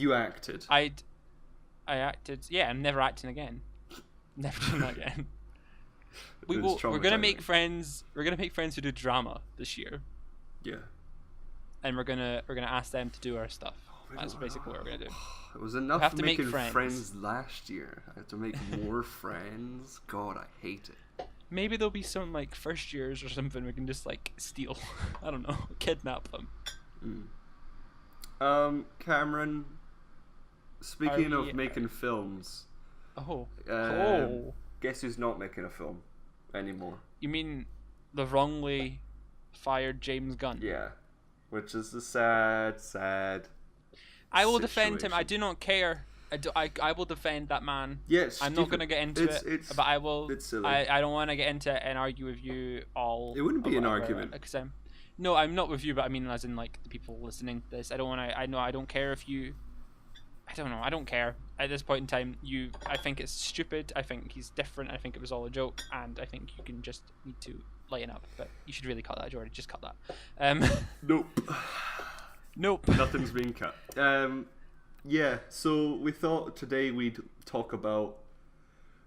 You acted. I acted. Yeah, I'm never acting again. Never doing that again. We're gonna make friends. We're gonna make friends who do drama this year. Yeah. And we're gonna ask them to do our stuff. That's basically what we're gonna do. It was enough to making make friends last year. I have to make more friends. God, I hate it. Maybe there'll be some like first years or something we can just like steal. I don't know, kidnap them. Cameron. Speaking of making films. Guess who's not making a film anymore? You mean the wrongly fired James Gunn? Yeah, which is a sad. I will defend him. I do not care. I will defend that man. Yes, I'm not going to get into it, but I will. It's silly. I don't want to get into it and argue with you all. It wouldn't be an argument. Because no, I'm not with you, but I mean as in like the people listening to this. I don't want to. I don't care if you. I don't know. I don't care at this point in time. I think it's stupid. I think he's different. I think it was all a joke, and I think you can just need to lighten up. But you should really cut that, Jordi. Just cut that. Nope. Nothing's being cut. Yeah. So we thought today we'd talk about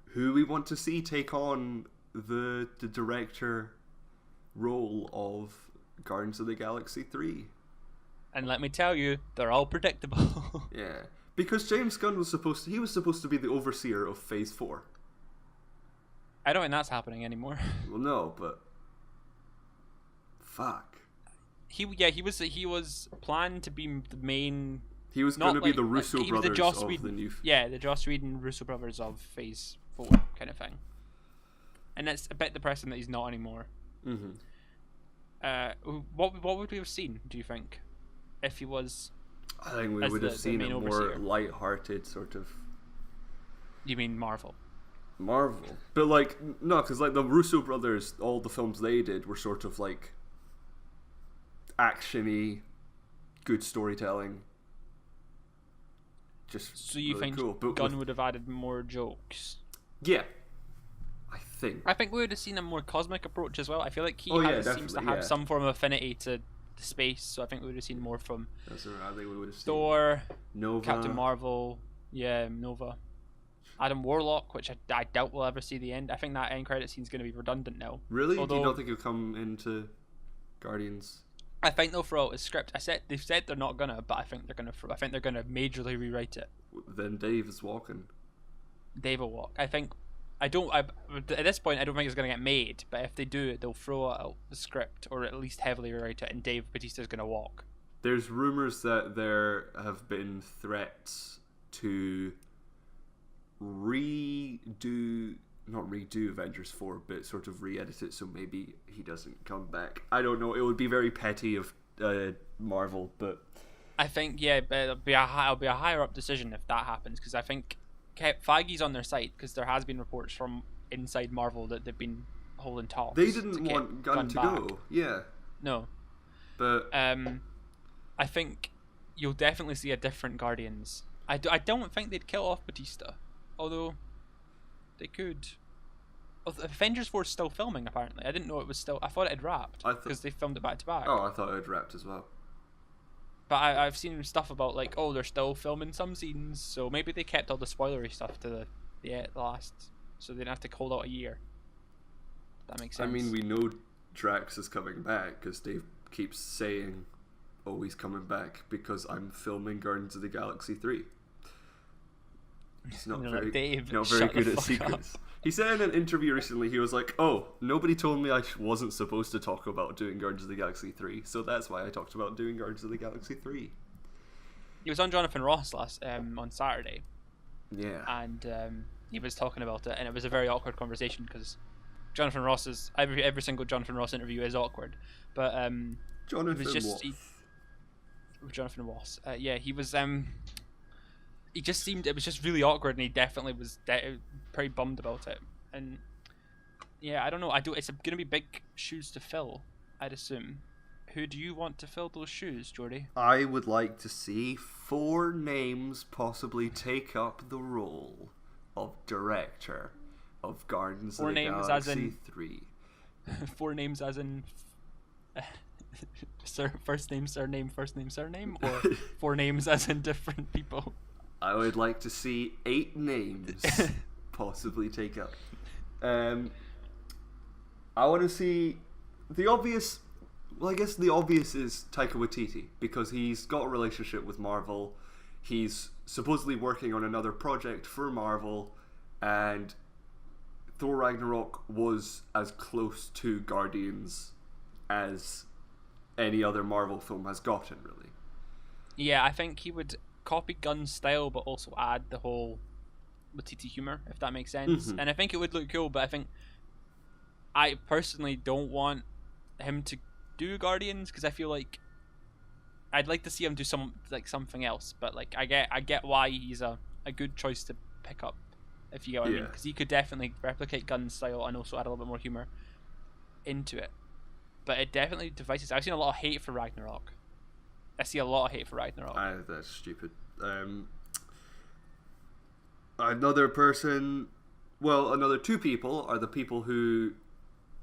who we want to see take on the director role of Guardians of the Galaxy 3. And let me tell you, they're all predictable. Yeah. Because James Gunn was supposed to be the overseer of Phase 4. I don't think that's happening anymore. Well, no, but fuck. He was planned to be the main. He was going to be the Russo brothers of the new. Yeah, the Joss Whedon Russo brothers of Phase 4 kind of thing. And it's a bit depressing that he's not anymore. What would we have seen? Do you think, if he was? I think we would have seen a more light-hearted sort of. You mean Marvel? But like no, because like the Russo brothers, all the films they did were sort of like action-y, good storytelling. Just so you really think cool. But Gunn would have added more jokes? Yeah, I think we would have seen a more cosmic approach as well. I feel like he seems to have some form of affinity to space, so I think we would have seen more from I think we would have seen Thor, Nova, Captain Marvel, Nova, Adam Warlock, which I doubt we'll ever see the end. I think that end credit scene is going to be redundant now. Really? Do you not think he'll come into Guardians? I think they'll throw out his script. They've said they're not gonna, but I think they're gonna majorly rewrite it. Then Dave is walking. Dave will walk. At this point, I don't think it's going to get made, but if they do, they'll throw out the script, or at least heavily rewrite it, and Dave Bautista's going to walk. There's rumours that there have been threats to not redo Avengers 4, but sort of re-edit it so maybe he doesn't come back. I don't know. It would be very petty of Marvel, but... I think, it'll be a higher up decision if that happens, because I think Feige's on their side, because there has been reports from inside Marvel that they've been holding talks. They didn't want Gunn to go. Yeah. No. But I think you'll definitely see a different Guardians. I don't think they'd kill off Bautista, although they could. Avengers 4 is still filming, apparently. I didn't know it was still. I thought it had wrapped because they filmed it back to back. Oh, I thought it had wrapped as well. But I've seen stuff about like, they're still filming some scenes, so maybe they kept all the spoilery stuff to the last, so they didn't have to hold out a year. That makes sense. I mean, we know Drax is coming back because Dave keeps saying, "Oh, he's coming back because I'm filming Guardians of the Galaxy 3." He's not very good at secrets. He said in an interview recently, he was like, "Oh, nobody told me I wasn't supposed to talk about doing Guardians of the Galaxy 3, so that's why I talked about doing Guardians of the Galaxy 3." He was on Jonathan Ross on Saturday. Yeah. And he was talking about it, and it was a very awkward conversation because Jonathan Ross is every single Jonathan Ross interview is awkward, but Jonathan Ross. He was he just seemed, it was just really awkward, and he definitely was pretty bummed about it. And yeah, I don't know. It's going to be big shoes to fill, I'd assume. Who do you want to fill those shoes, Jordi? I would like to see 4 names possibly take up the role of director of Guardians of the Galaxy 3. 4 names as in first name, surname, first name, surname, or 4 names as in different people? I would like to see 8 names possibly take up. I want to see the obvious. Well, I guess the obvious is Taika Waititi, because he's got a relationship with Marvel. He's supposedly working on another project for Marvel, and Thor Ragnarok was as close to Guardians as any other Marvel film has gotten, really. Yeah, I think he would copy Gunn's style, but also add the whole Waititi humor, if that makes sense. Mm-hmm. And I think it would look cool, but I personally don't want him to do Guardians, because I feel like I'd like to see him do something else. But like I get why he's a good choice to pick up, if you get what I mean, because he could definitely replicate Gunn's style and also add a little bit more humor into it. But it definitely devices. I've seen a lot of hate for Ragnarok. That's stupid. Another 2 people are the people who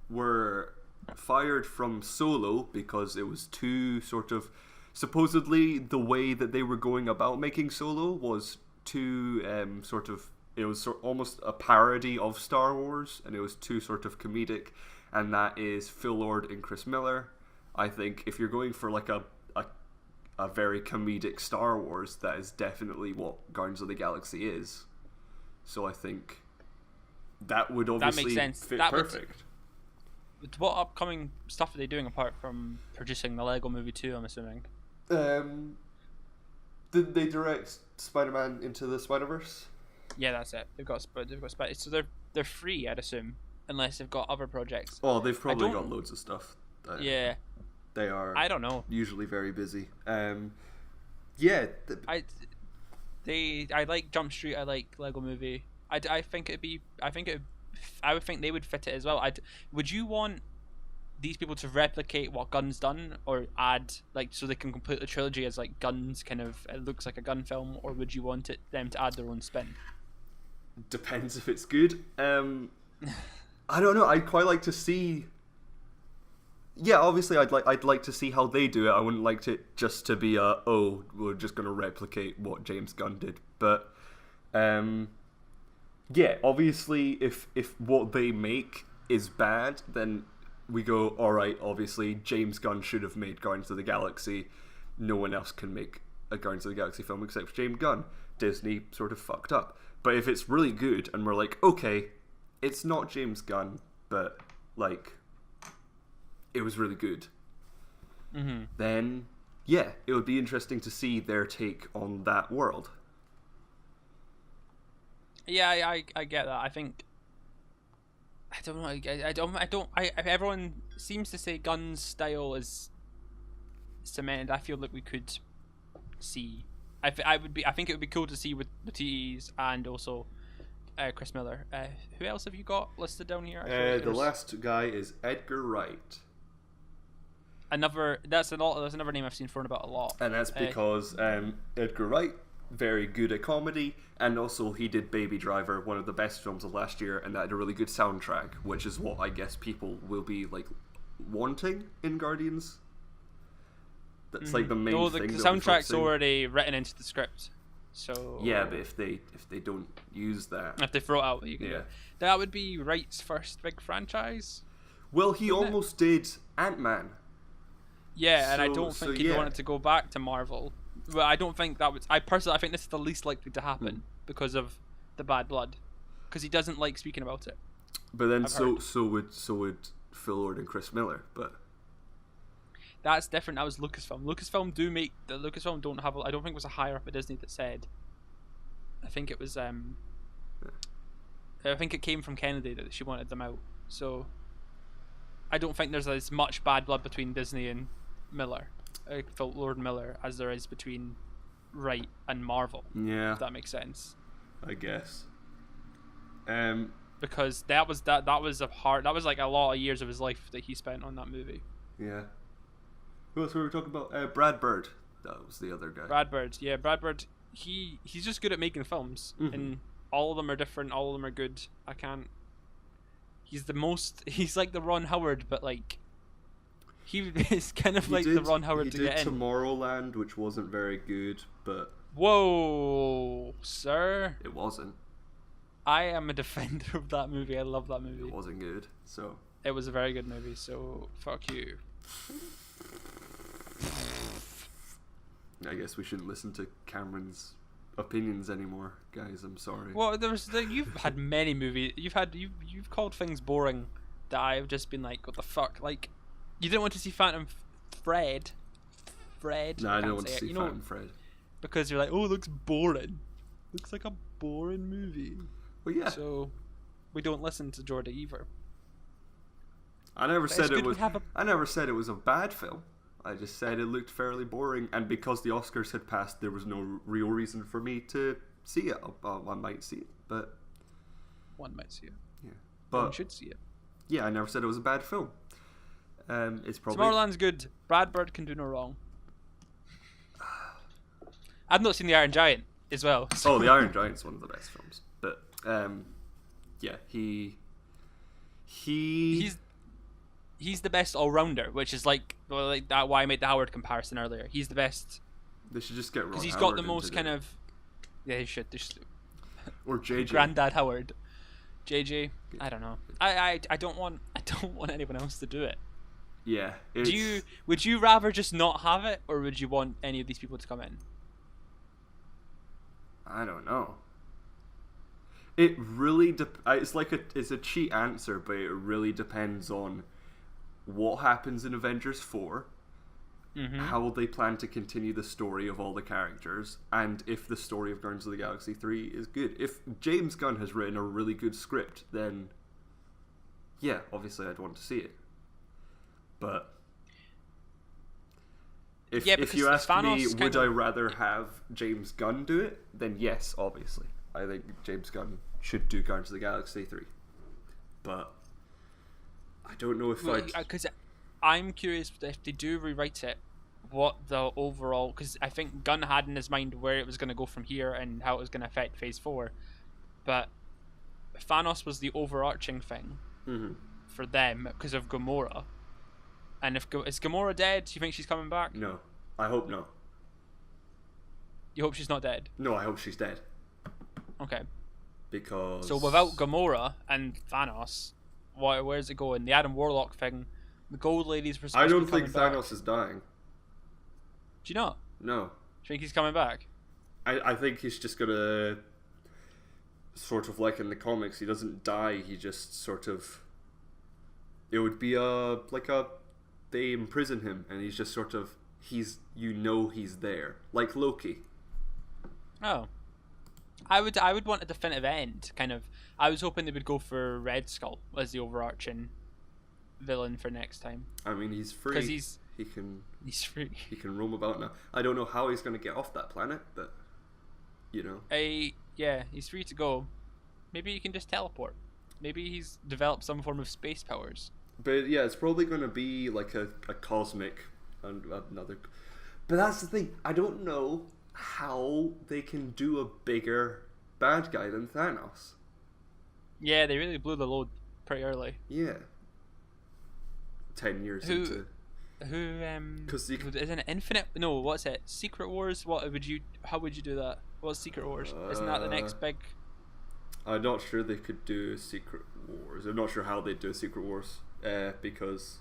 were fired from Solo because it was too sort of, supposedly the way that they were going about making Solo was too it was almost a parody of Star Wars, and it was too sort of comedic, and that is Phil Lord and Chris Miller. I think if you're going for like a very comedic Star Wars, that is definitely what Guardians of the Galaxy is. So I think that would obviously fit perfect. What upcoming stuff are they doing apart from producing the Lego Movie 2, I'm assuming? Did they direct Spider-Man Into the Spider-Verse? Yeah, that's it. They've got Spider. So they're free, I'd assume, unless they've got other projects. Oh, they've probably got loads of stuff. Yeah. They are. I don't know. Usually very busy. Yeah. I like Jump Street. I like Lego Movie. I would think they would fit it as well. Would you want these people to replicate what Gunn's done, or add so they can complete the trilogy as like Gunn's kind of, it looks like a Gunn film, or would you want them to add their own spin? Depends if it's good. I don't know. I'd quite like to see. Yeah, obviously, I'd like to see how they do it. I wouldn't like it just to be we're just going to replicate what James Gunn did. But yeah, obviously, if what they make is bad, then we go, all right. Obviously, James Gunn should have made Guardians of the Galaxy. No one else can make a Guardians of the Galaxy film except for James Gunn. Disney sort of fucked up. But if it's really good, and we're like, okay, it's not James Gunn, but it was really good, then yeah, it would be interesting to see their take on that world. Yeah, I get that. I think, I don't know. Everyone seems to say Gunn's style is cemented. I feel like we could see. I think it would be cool to see with the TEs and also Chris Miller. Who else have you got listed down here? The last guy is Edgar Wright. That's another name I've seen thrown about a lot. And that's because Edgar Wright, very good at comedy, and also he did Baby Driver, one of the best films of last year, and that had a really good soundtrack, which is what I guess people will be wanting in Guardians. That's the main thing. The soundtrack's already written into the script. So yeah, but if they don't use that, if they throw it out, you can. Yeah. That would be Wright's first big franchise. Well, he almost did Ant-Man. Yeah, and I don't think he wanted to go back to Marvel. Well, I don't think that was. I think this is the least likely to happen because of the bad blood, because he doesn't like speaking about it. But then so would Phil Lord and Chris Miller, but that's different. That was Lucasfilm. Lucasfilm don't have. I don't think it was a higher up at Disney that said. I think it was. I think it came from Kennedy that she wanted them out. So I don't think there's as much bad blood between Disney and Miller, Phil Lord and Miller, as there is between Wright and Marvel. Yeah, if that makes sense. I guess. Because that was a lot of years of his life that he spent on that movie. Yeah. Who else were we talking about? Brad Bird. That was the other guy. Brad Bird. Yeah, Brad Bird. He's just good at making films, and all of them are different. All of them are good. He's like the Ron Howard, but He is kind of He like did, the Ron Howard he to did get in. Tomorrowland, which wasn't very good, but Whoa, sir! it wasn't. I am a defender of that movie. I love that movie. It wasn't good, so It was a very good movie. So fuck you. I guess we shouldn't listen to Cameron's opinions anymore, guys. I'm sorry. Well, you've had many movies. You've called things boring that I've just been like, what the fuck? Like, you didn't want to see Phantom Fred. No, I don't want to see Phantom Fred. Because you're like, oh, it looks boring. Looks like a boring movie. Well, yeah. So we don't listen to Jordi either. I never said it was. We have I never said it was a bad film. I just said it looked fairly boring, and because the Oscars had passed, there was no real reason for me to see it. I might see it, but one might see it. Yeah, but one should see it. Yeah, I never said it was a bad film. It's probably Tomorrowland's good. Brad Bird can do no wrong. I've not seen The Iron Giant as well. So. Oh, The Iron Giant's one of the best films, but yeah, he's the best all-rounder, which is like that. Why I made the Howard comparison earlier. He's the best. They should just get Ron because he's Howard got the most kind it. of. Yeah, they should. Or JJ. Granddad Howard. JJ. I don't know. I don't want anyone else to do it. Yeah. Would you rather just not have it, or would you want any of these people to come in? I don't know. It really it's a cheat answer, but it really depends on what happens in Avengers 4, how they plan to continue the story of all the characters, and if the story of Guardians of the Galaxy 3 is good. If James Gunn has written a really good script, then yeah, obviously I'd want to see it. But if you ask me, would I rather have James Gunn do it, then yes, obviously. I think James Gunn should do Guardians of the Galaxy 3. But I don't know if because I'm curious if they do rewrite it, what the overall, because I think Gunn had in his mind where it was going to go from here and how it was going to affect Phase 4, but Thanos was the overarching thing for them because of Gamora. And is Gamora dead? Do you think she's coming back? No, I hope not. You hope she's not dead? No, I hope she's dead. Okay. Because so without Gamora and Thanos, where's it going? The Adam Warlock thing, the Gold Ladies were supposed I don't to be think coming Thanos back. is dying. Do you not? No. Do you think he's coming back? I think he's just gonna sort of like in the comics, he doesn't die, he just sort of, it would be they imprison him and he's just sort of, he's there, like Loki. Oh, I would want a definitive end. Kind of, I was hoping they would go for Red Skull as the overarching villain for next time. I mean, he's free. Because he's free. He can roam about now. I don't know how he's going to get off that planet, but you know. Yeah, he's free to go. Maybe he can just teleport. Maybe he's developed some form of space powers. But yeah, it's probably going to be like a cosmic and another. But that's the thing. I don't know how they can do a bigger bad guy than Thanos. Yeah, they really blew the load pretty early. Yeah. 10 years into. Because isn't it Infinite? No, what's it? Secret Wars? How would you do that? What's Secret Wars? Isn't that the next big? I'm not sure they could do Secret Wars. I'm not sure how they'd do Secret Wars. Because.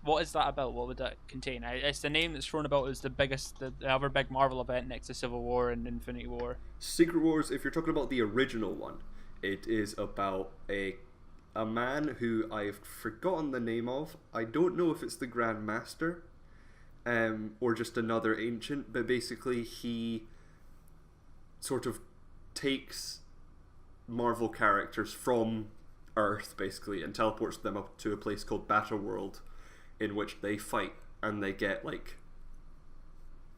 What is that about? What would that contain? It's the name that's thrown about as the biggest, the other big Marvel event next to Civil War and Infinity War. Secret Wars, if you're talking about the original one, it is about a man who I've forgotten the name of. I don't know if it's the Grand Master, or just another ancient, but basically he sort of takes Marvel characters from Earth, basically, and teleports them up to a place called Battleworld, in which they fight, and they get, like,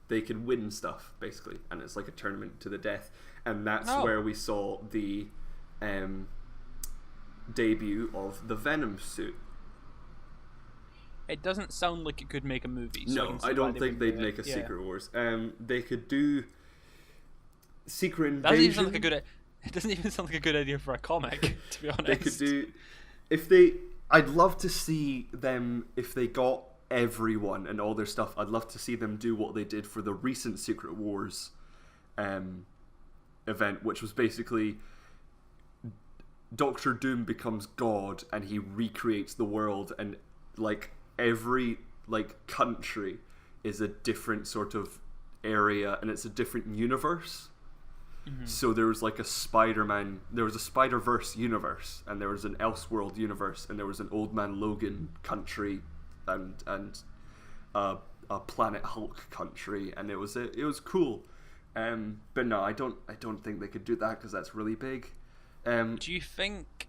they can win stuff, basically, and it's like a tournament to the death, and that's where we saw the debut of the Venom suit. It doesn't sound like it could make a movie. So No, I don't think they'd make a Secret Wars. They could do Secret Invasion. It doesn't even sound like a good idea for a comic, to be honest. They could do... I'd love to see them, if they got everyone and all their stuff. I'd love to see them do what they did for the recent Secret Wars event, which was basically Doctor Doom becomes God and he recreates the world, and like every like country is a different sort of area and it's a different universe. So there was like a there was a Spider-Verse universe, and there was an Elseworld universe, and there was an Old Man Logan country, and a Planet Hulk country, and it was cool. But no, I don't think they could do that because that's really big. Do you think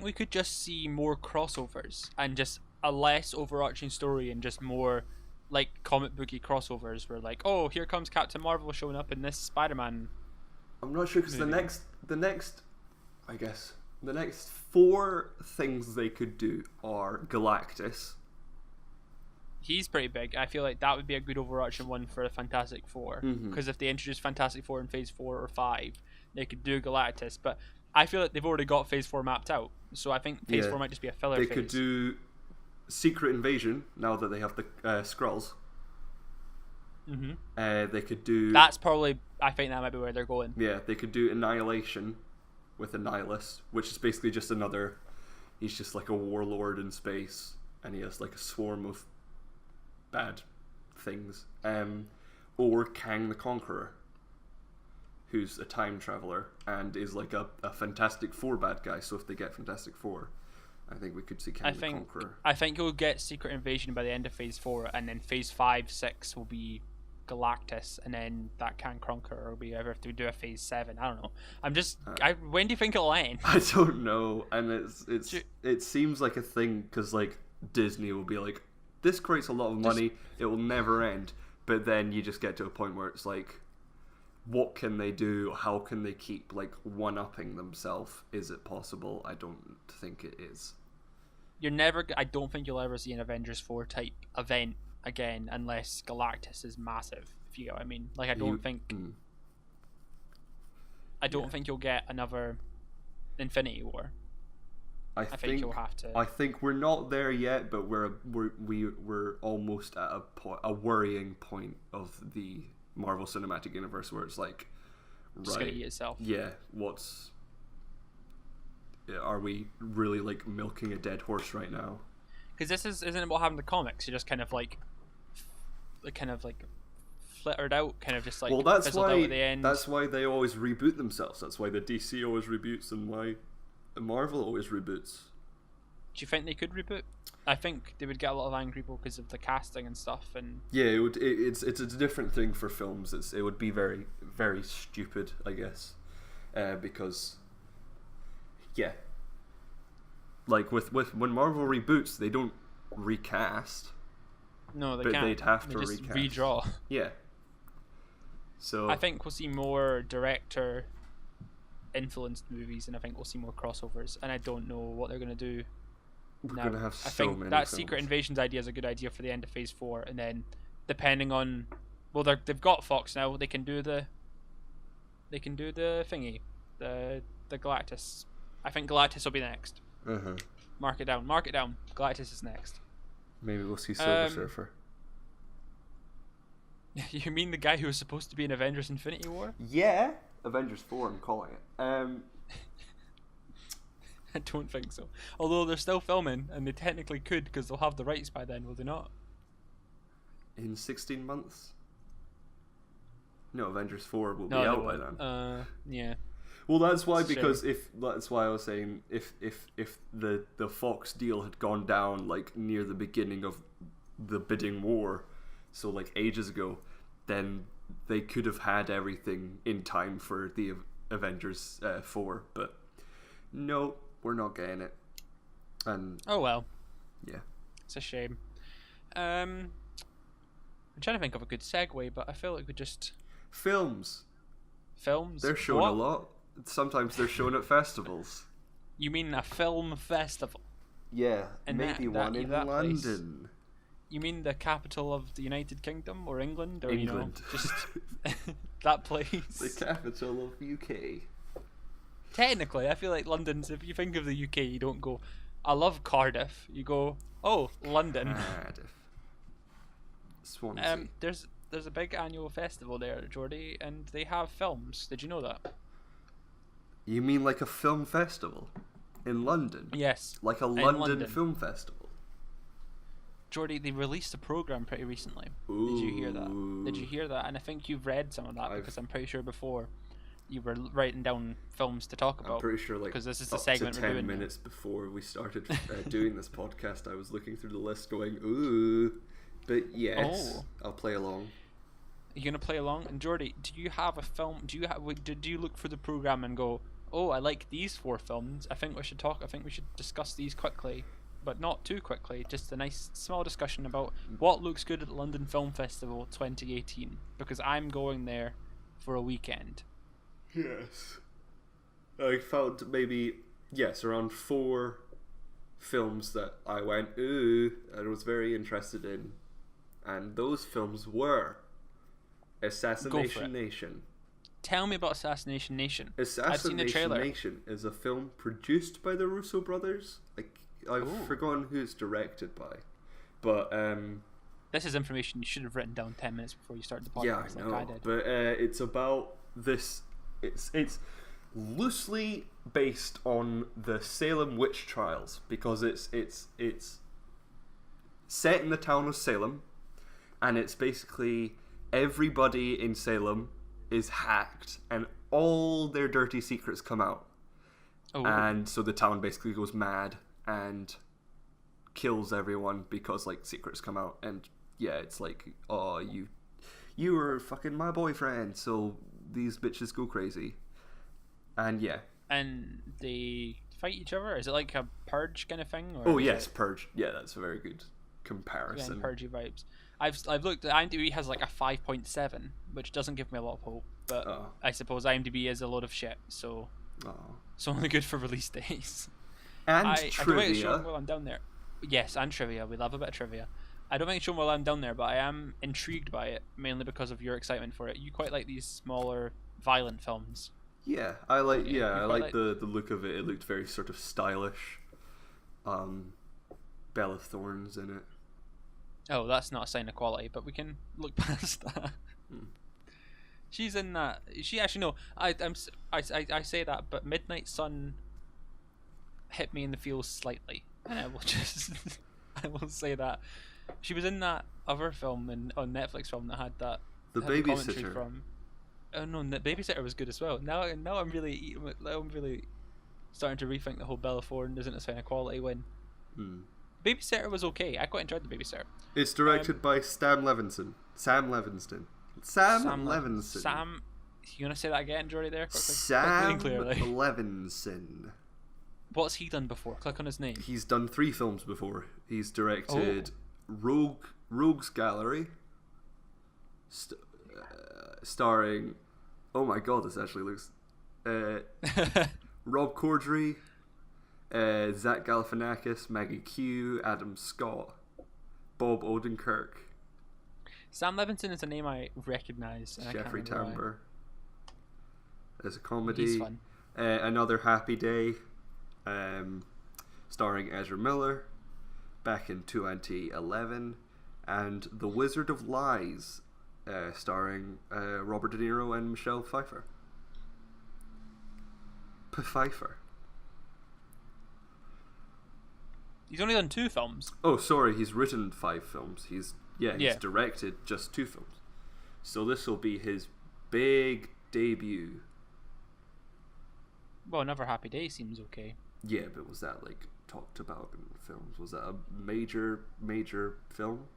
we could just see more crossovers and just a less overarching story and just more like comic booky crossovers where like, oh, here comes Captain Marvel showing up in this Spider-Man? I'm not sure because the next 4 things they could do are Galactus. He's pretty big. I feel like that would be a good overarching one for the Fantastic Four, because if they introduce Fantastic Four in Phase 4 or 5, they could do Galactus. But I feel like they've already got Phase 4 mapped out, so I think Phase 4 might just be a filler phase. They could do Secret Invasion now that they have the Skrulls. They could do... That's probably... I think that might be where they're going. Yeah, they could do Annihilation with Annihilus, which is basically just another... He's just like a warlord in space, and he has like a swarm of bad things. Or Kang the Conqueror, who's a time traveler and is like a Fantastic Four bad guy. So if they get Fantastic Four, I think we could see Kang the Conqueror. I think we'll get Secret Invasion by the end of Phase 4, and then Phase 5, 6 will be Galactus, and then that Kang Conqueror will be ever if we do a Phase 7. I don't know. When do you think it'll end? I don't know, and it seems like a thing because like Disney will be like, this creates a lot of money, it will never end. But then you just get to a point where it's like, what can they do? How can they keep like one-upping themselves? Is it possible? I don't think it is. I don't think you'll ever see an Avengers 4 type event again unless Galactus is massive, if you get what I mean. Like I don't think you'll get another Infinity War. I think you'll have to. I think we're not there yet, but we're almost at a worrying point of the Marvel Cinematic Universe where it's like, just gonna eat itself. Yeah, are we really like milking a dead horse right now? Because isn't it what happened to comics? You just kind of flittered out, kind of just like fizzled out at the end. That's why they always reboot themselves. That's why the DC always reboots, and why Marvel always reboots. Do you think they could reboot? I think they would get a lot of angry people because of the casting and stuff. And yeah, it would. It's a different thing for films. It would be very, very stupid, I guess, because yeah, like with when Marvel reboots, they don't recast. No, they but can't. They'd have to just recast. Redraw. Yeah. So I think we'll see more director influenced movies, and I think we'll see more crossovers. And I don't know what they're gonna do. We're gonna have I so think many that films. Secret Invasions idea is a good idea for the end of Phase 4, and then depending on, well, they've got Fox now. They can do the thingy, the Galactus. I think Galactus will be next. Mark it down. Galactus is next. Maybe we'll see Silver Surfer. You mean the guy who was supposed to be in Avengers Infinity War? Yeah, Avengers 4. I'm calling it. I don't think so. Although they're still filming, and they technically could because they'll have the rights by then, will they not? In 16 months? No, Avengers 4 will be out by then. Yeah. Well, that's why, because that's why I was saying if the Fox deal had gone down like near the beginning of the bidding war, so like ages ago, then they could have had everything in time for the Avengers 4, but no, we're not getting it. And oh well. Yeah. It's a shame. I'm trying to think of a good segue, but I feel like we just films. They're shown a lot. Sometimes they're shown at festivals. You mean a film festival? Yeah, and maybe one in London. Place. You mean the capital of the United Kingdom or England? Or, England. Just that place. The capital of UK. Technically, I feel like London's, if you think of the UK, you don't go, I love Cardiff. You go, Oh, London. Cardiff. Swansea. There's a big annual festival there, Jordi, and they have films. Did you know that? You mean like a film festival in London? Yes. Like a London film festival. Jordi, they released a program pretty recently. Ooh. Did you hear that? Did you hear that? And I think you've read some of that because I'm pretty sure before you were writing down films to talk about. I'm pretty sure, like, because this is the up segment to we're 10 doing minutes before we started doing this podcast, I was looking through the list going, ooh. But yes, I'll play along. You're gonna play along. And Jordi, do you have a film? Do you look for the program and go, oh, I like these 4 films. I think we should discuss these quickly, but not too quickly. Just a nice small discussion about what looks good at the London Film Festival 2018. Because I'm going there for a weekend. Yes. I found maybe, around 4 films that I went, ooh, and was very interested in. And those films were Assassination Nation. Tell me about Assassination Nation. Assassination I've seen the trailer. Nation is a film produced by the Russo brothers. I've forgotten who it's directed by. But this is information you should have written down 10 minutes before you started the podcast. Yeah, I know. Like I did. But it's about this. It's loosely based on the Salem witch trials because it's set in the town of Salem, and it's basically everybody in Salem is hacked and all their dirty secrets come out. And so the town basically goes mad and kills everyone because like secrets come out. And yeah, it's like, oh, you were fucking my boyfriend, so these bitches go crazy. And yeah. And they fight each other? Is it like a Purge kind of thing? Or yes, Purge. Yeah, that's a very good comparison. Yeah, Purgey vibes. I've looked at IMDb has like a 5.7, which doesn't give me a lot of hope. But I suppose IMDb is a load of shit, so it's only good for release days. And trivia. I don't think it's shown while I'm down there. Yes, and trivia. We love a bit of trivia. I don't think it's shown while I'm down there, but I am intrigued by it, mainly because of your excitement for it. You quite like these smaller, violent films. Yeah, I like. Yeah, I like the look of it. It looked very sort of stylish. Bella Thorne's in it. Oh, that's not a sign of quality, but we can look past that. She's in that. She actually no. I say that, but Midnight Sun hit me in the feels slightly, and I will just I will say that she was in that other film on Netflix film that had that The Babysitter from. Oh no, the Babysitter was good as well. Now I'm really starting to rethink the whole Bella Thorne isn't a sign of quality when. Babysitter was okay. I quite enjoyed the Babysitter. It's directed by Sam Levinson. Sam, you gonna say that again, Jordi? There, Sam Levinson. What's he done before? Click on his name. He's done 3 films before. He's directed Rogue's Gallery, starring. Oh my god, this actually looks. Rob Corddry. Zach Galifianakis, Maggie Q, Adam Scott, Bob Odenkirk. Sam Levinson is a name I recognise. Jeffrey Tambor. There's a comedy. He's fun. Another Happy Day, starring Ezra Miller, back in 2011, and The Wizard of Lies, starring Robert De Niro and Michelle Pfeiffer. Pfeiffer. He's only done 2 films. Oh, sorry, he's written 5 films. He's directed just 2 films. So this will be his big debut. Well, Another Happy Day seems okay. Yeah, but was that like talked about in films? Was that a major film?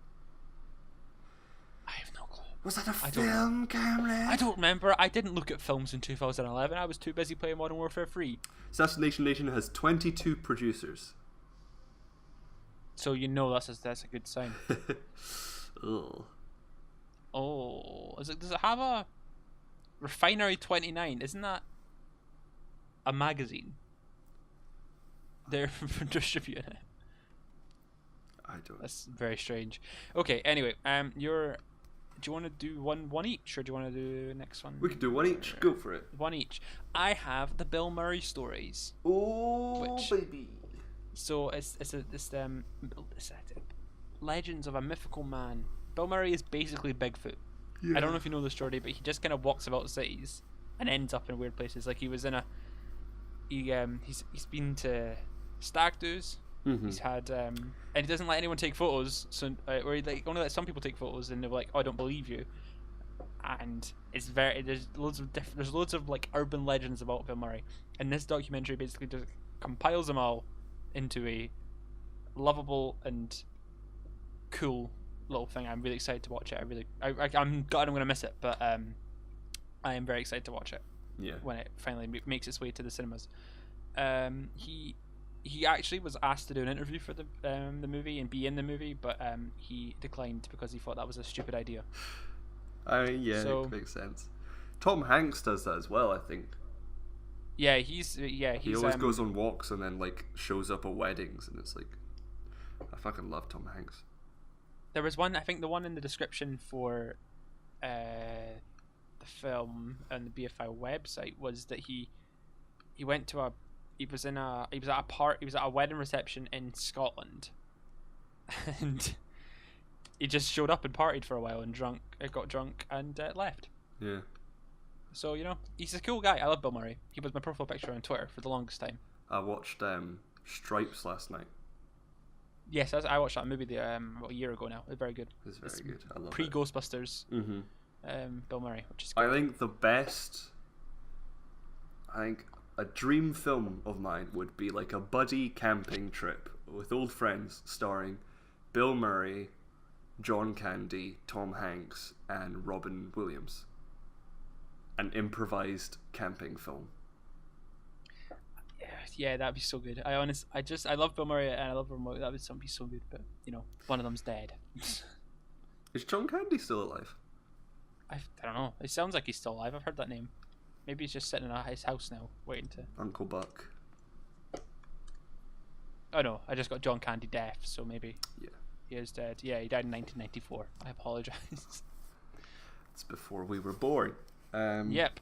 I have no clue. Was that a film, Cameron? I don't remember. I didn't look at films in 2011. I was too busy playing Modern Warfare 3. Assassination Nation has 22 producers. So you know that's a good sign. Ugh. Oh, does it have a Refinery 29? Isn't that a magazine? They're distributing it. I don't. That's very strange. Okay. Anyway, do you want to do one each, or do you want to do the next one? We could do one each. Go for it. One each. I have the Bill Murray stories. Oh, baby. So it's Legends of a Mythical Man. Bill Murray is basically Bigfoot. Yeah. I don't know if you know the story, but he just kind of walks about cities and ends up in weird places. Like he was in he's been to stag do's. Mm-hmm. He's had and he doesn't let anyone take photos. So or he only lets some people take photos, and they're like, "Oh, I don't believe you." And it's there's loads of like urban legends about Bill Murray, and this documentary basically just compiles them all into a lovable and cool little thing. I'm really excited to watch it. I'm glad I'm gonna miss it, but I am very excited to watch it. Yeah. When it finally makes its way to the cinemas. He actually was asked to do an interview for the movie and be in the movie, but he declined because he thought that was a stupid idea. I mean, yeah, So- it makes sense. Tom Hanks does that as well, I think. Yeah, he always goes on walks and then like shows up at weddings, and it's like, I fucking love Tom Hanks. There was one, I think the one in the description for the film on the BFI website was that he was at a wedding reception in Scotland, and he just showed up and partied for a while and got drunk and left. Yeah. So he's a cool guy. I love Bill Murray. He was my profile picture on Twitter for the longest time. I watched Stripes last night. Yes, I watched that movie a year ago now. It's very good. It's very good. I love it. Pre-Ghostbusters. Mm-hmm. Bill Murray, which is good. I think a dream film of mine would be like a buddy camping trip with old friends starring Bill Murray, John Candy, Tom Hanks, and Robin Williams. An improvised camping film. Yeah, that'd be so good. I love Bill Murray and I love Robin Williams. That would be so good, but one of them's dead. Is John Candy still alive? I don't know. It sounds like he's still alive. I've heard that name. Maybe he's just sitting in his house now, waiting to. Uncle Buck. Oh no, I just got John Candy deaf, so maybe. Yeah. He is dead. Yeah, he died in 1994. I apologize. It's before we were born. Yep.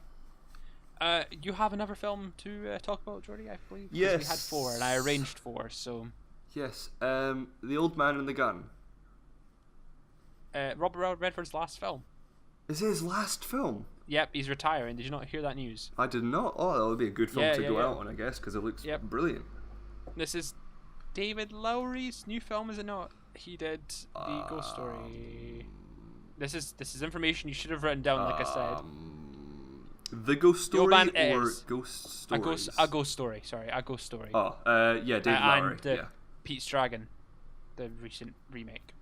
You have another film to talk about, Jordi, I believe? 'Cause Yes. We had 4, and I arranged 4, so. Yes. The Old Man and the Gun. Robert Redford's last film. Is it his last film? Yep, he's retiring. Did you not hear that news? I did not. Oh, that would be a good film to go yeah. out on, I guess, because it looks Yep. brilliant. This is David Lowery's new film, is it not? He did the Ghost Story. This is information you should have written down, like I said. The Ghost The Old Story Man or is Ghost Stories? A Ghost Story. Sorry, A Ghost Story. Oh, yeah, David Lowery. And the Yeah. Pete Stragan, the recent remake.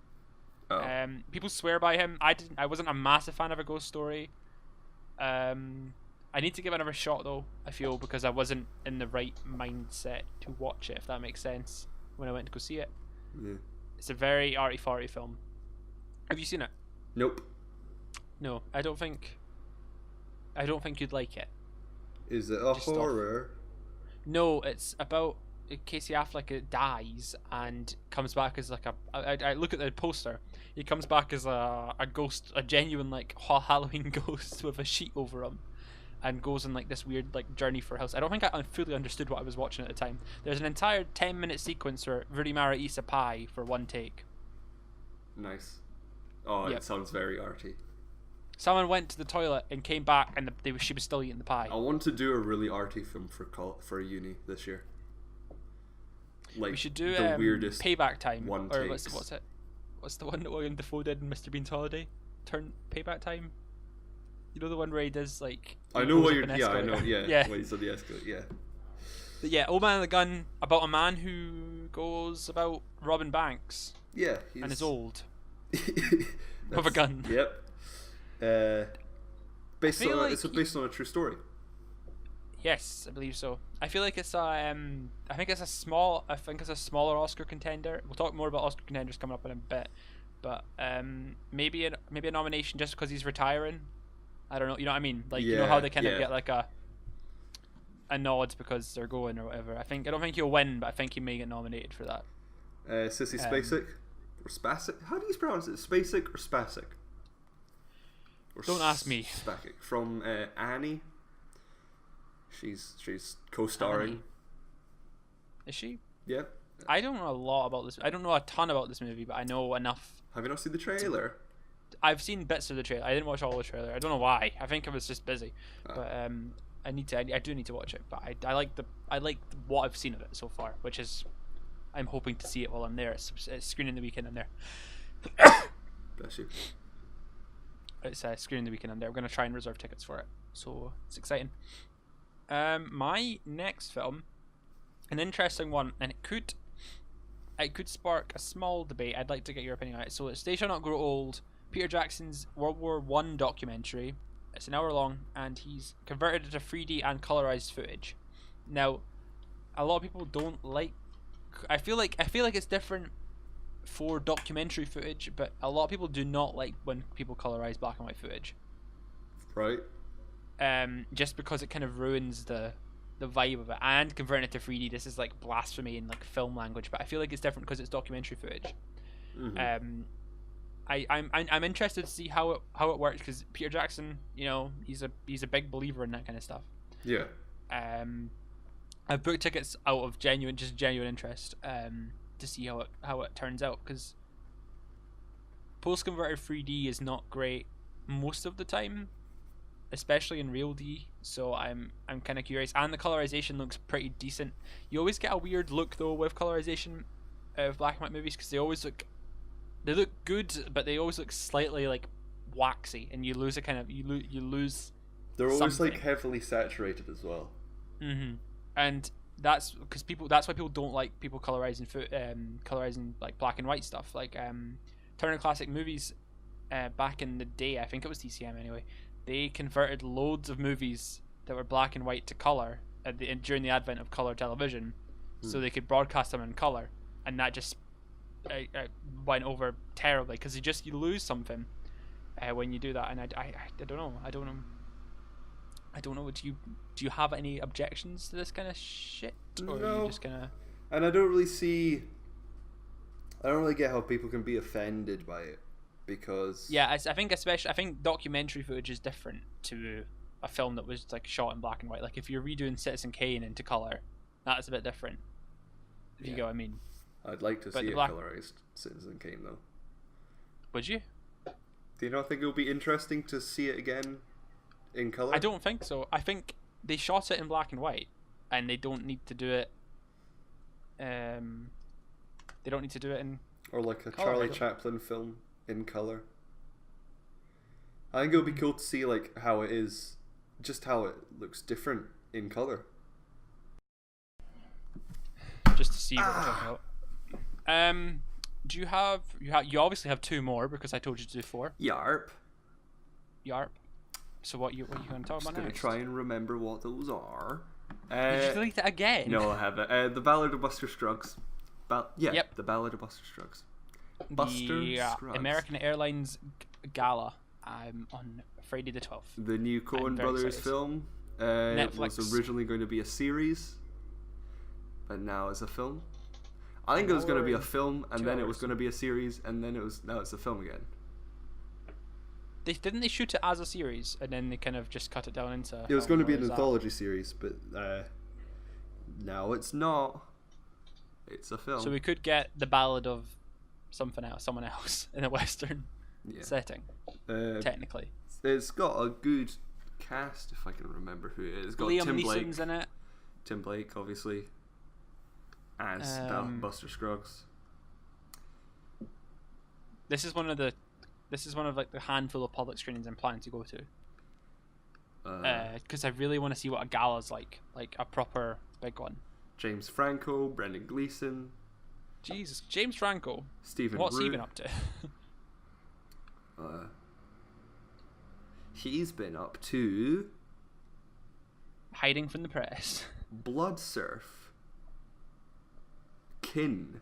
Oh. People swear by him. I wasn't a massive fan of A Ghost Story. I need to give it another shot though. I feel because I wasn't in the right mindset to watch it, if that makes sense, when I went to go see it. Yeah. It's a very arty-farty film. Have you seen it? Nope. No, I don't think you'd like it. Is it a Just off. horror? No, it's about Casey Affleck dies and comes back as like I look at the poster. He comes back as a ghost, a genuine like Halloween ghost with a sheet over him, and goes on like this weird like journey for house. I don't think I fully understood what I was watching at the time. There's an entire 10-minute sequence where Rooney Mara eats a pie for one take. Nice. Oh, Yep. It sounds very arty. Someone went to the toilet and came back, and she was still eating the pie. I want to do a really arty film for uni this year. Like We should do the weirdest Payback Time. one Or takes. what's it? What's the one that William Dafoe did in Mr. Bean's Holiday? Turn Payback Time. You know the one where he does like. I he know goes what up you're. an Yeah, I know. escalator. Yeah. Yeah. When he's on the escalator. Yeah. But yeah, Old Man and the Gun, about a man who goes about robbing banks Yeah. and is old With with a gun. Yep. Based feel on like it's based on a true story. Yes, I believe so. I feel like it's I think it's a smaller Oscar contender. We'll talk more about Oscar contenders coming up in a bit, but maybe a nomination just because he's retiring. I don't know. You know what I mean? Like you know how they kind of get like a nod because they're going or whatever. I don't think he'll win, but I think he may get nominated for that. Sissy Spacek or Spacek? How do you pronounce it? Spacek or Spacek? Or Don't ask me. Spacek from Annie. She's co-starring. Is she? Yep. I don't know a lot about this. I don't know a ton about this movie, but I know enough. Have you not seen the trailer? I've seen bits of the trailer. I didn't watch all the trailer. I don't know why. I think I was just busy. But I need to. I do need to watch it. But I like what I've seen of it so far, which is I'm hoping to see it while I'm there. It's screening the weekend I'm there. Bless you. It's screening the weekend I'm there. We're gonna try and reserve tickets for it, so it's exciting. My next film, an interesting one, and it could spark a small debate. I'd like to get your opinion on it. So it's They Shall Not Grow Old, Peter Jackson's World War I documentary. It's an hour long, and he's converted it to 3D and colorized footage. Now, a lot of people don't like. I feel like it's different for documentary footage, but a lot of people do not like when people colorize black and white footage. Right. Just because it kind of ruins the vibe of it. And converting it to 3D, this is like blasphemy in like film language, but I feel like it's different because it's documentary footage. Mm-hmm. I'm interested to see how it works, because Peter Jackson, you know, he's a big believer in that kind of stuff. Yeah. I've booked tickets out of genuine interest to see how it turns out, because post converted 3D is not great most of the time, especially in Real D. So I'm kind of curious, and the colorization looks pretty decent. You always get a weird look though with colorization of black and white movies, because they look good, but they always look slightly like waxy, and you lose a kind of you lose. They're always something. like heavily saturated as well. Mm-hmm. And that's why people don't like people colorizing like black and white stuff. Like Turner Classic Movies, back in the day, I think it was TCM anyway. They converted loads of movies that were black and white to color during the advent of color television, so they could broadcast them in color, and that just went over terribly, because you lose something when you do that. And I don't know. Do you have any objections to this kind of shit? Or No. are you just gonna... And I don't really get how people can be offended by it, because Yeah, I think documentary footage is different to a film that was like shot in black and white. Like if you're redoing Citizen Kane into color, that's a bit different. If you get what I mean. I'd like to see a colorized Citizen Kane though. Would you? Do you not think it would be interesting to see it again in color? I don't think so. I think they shot it in black and white, and they don't need to do it. They don't need to do it in. Or like a color, Charlie Chaplin film in color. I think it would be cool to see like how it is, just how it looks different in color. Just to see what we're talking about. Do you have you obviously have two more, because I told you to do four. Yarp. So what you going to talk about next? I'm going to try and remember what those are. Did you delete it again? No, I haven't. The Ballad of Buster Scruggs. Yep. The Ballad of Buster Scruggs. The American Airlines Gala on Friday the 12th. The new Coen Brothers excited. film. Netflix. Was originally going to be a series, but now it's a film. I think it was going to be a film, and then it was going to be a series, and then now it's a film again. Didn't they shoot it as a series, and then they kind of just cut it down into... It was going to be an anthology series, but now it's not. It's a film. So we could get the Ballad of someone else in a Western setting, technically. It's got a good cast, if I can remember who it is. It's got Liam Tim Neeson's Blake. in it. Tim Blake, obviously, as Buster Scruggs. This is one of like the handful of public screenings I'm planning to go to. Because I really want to see what a gala's like a proper big one. James Franco, Brendan Gleeson. Jesus, James Franco. Stephen What's Root. he been up to? He's been up to Hiding from the press. Blood Surf, Kin,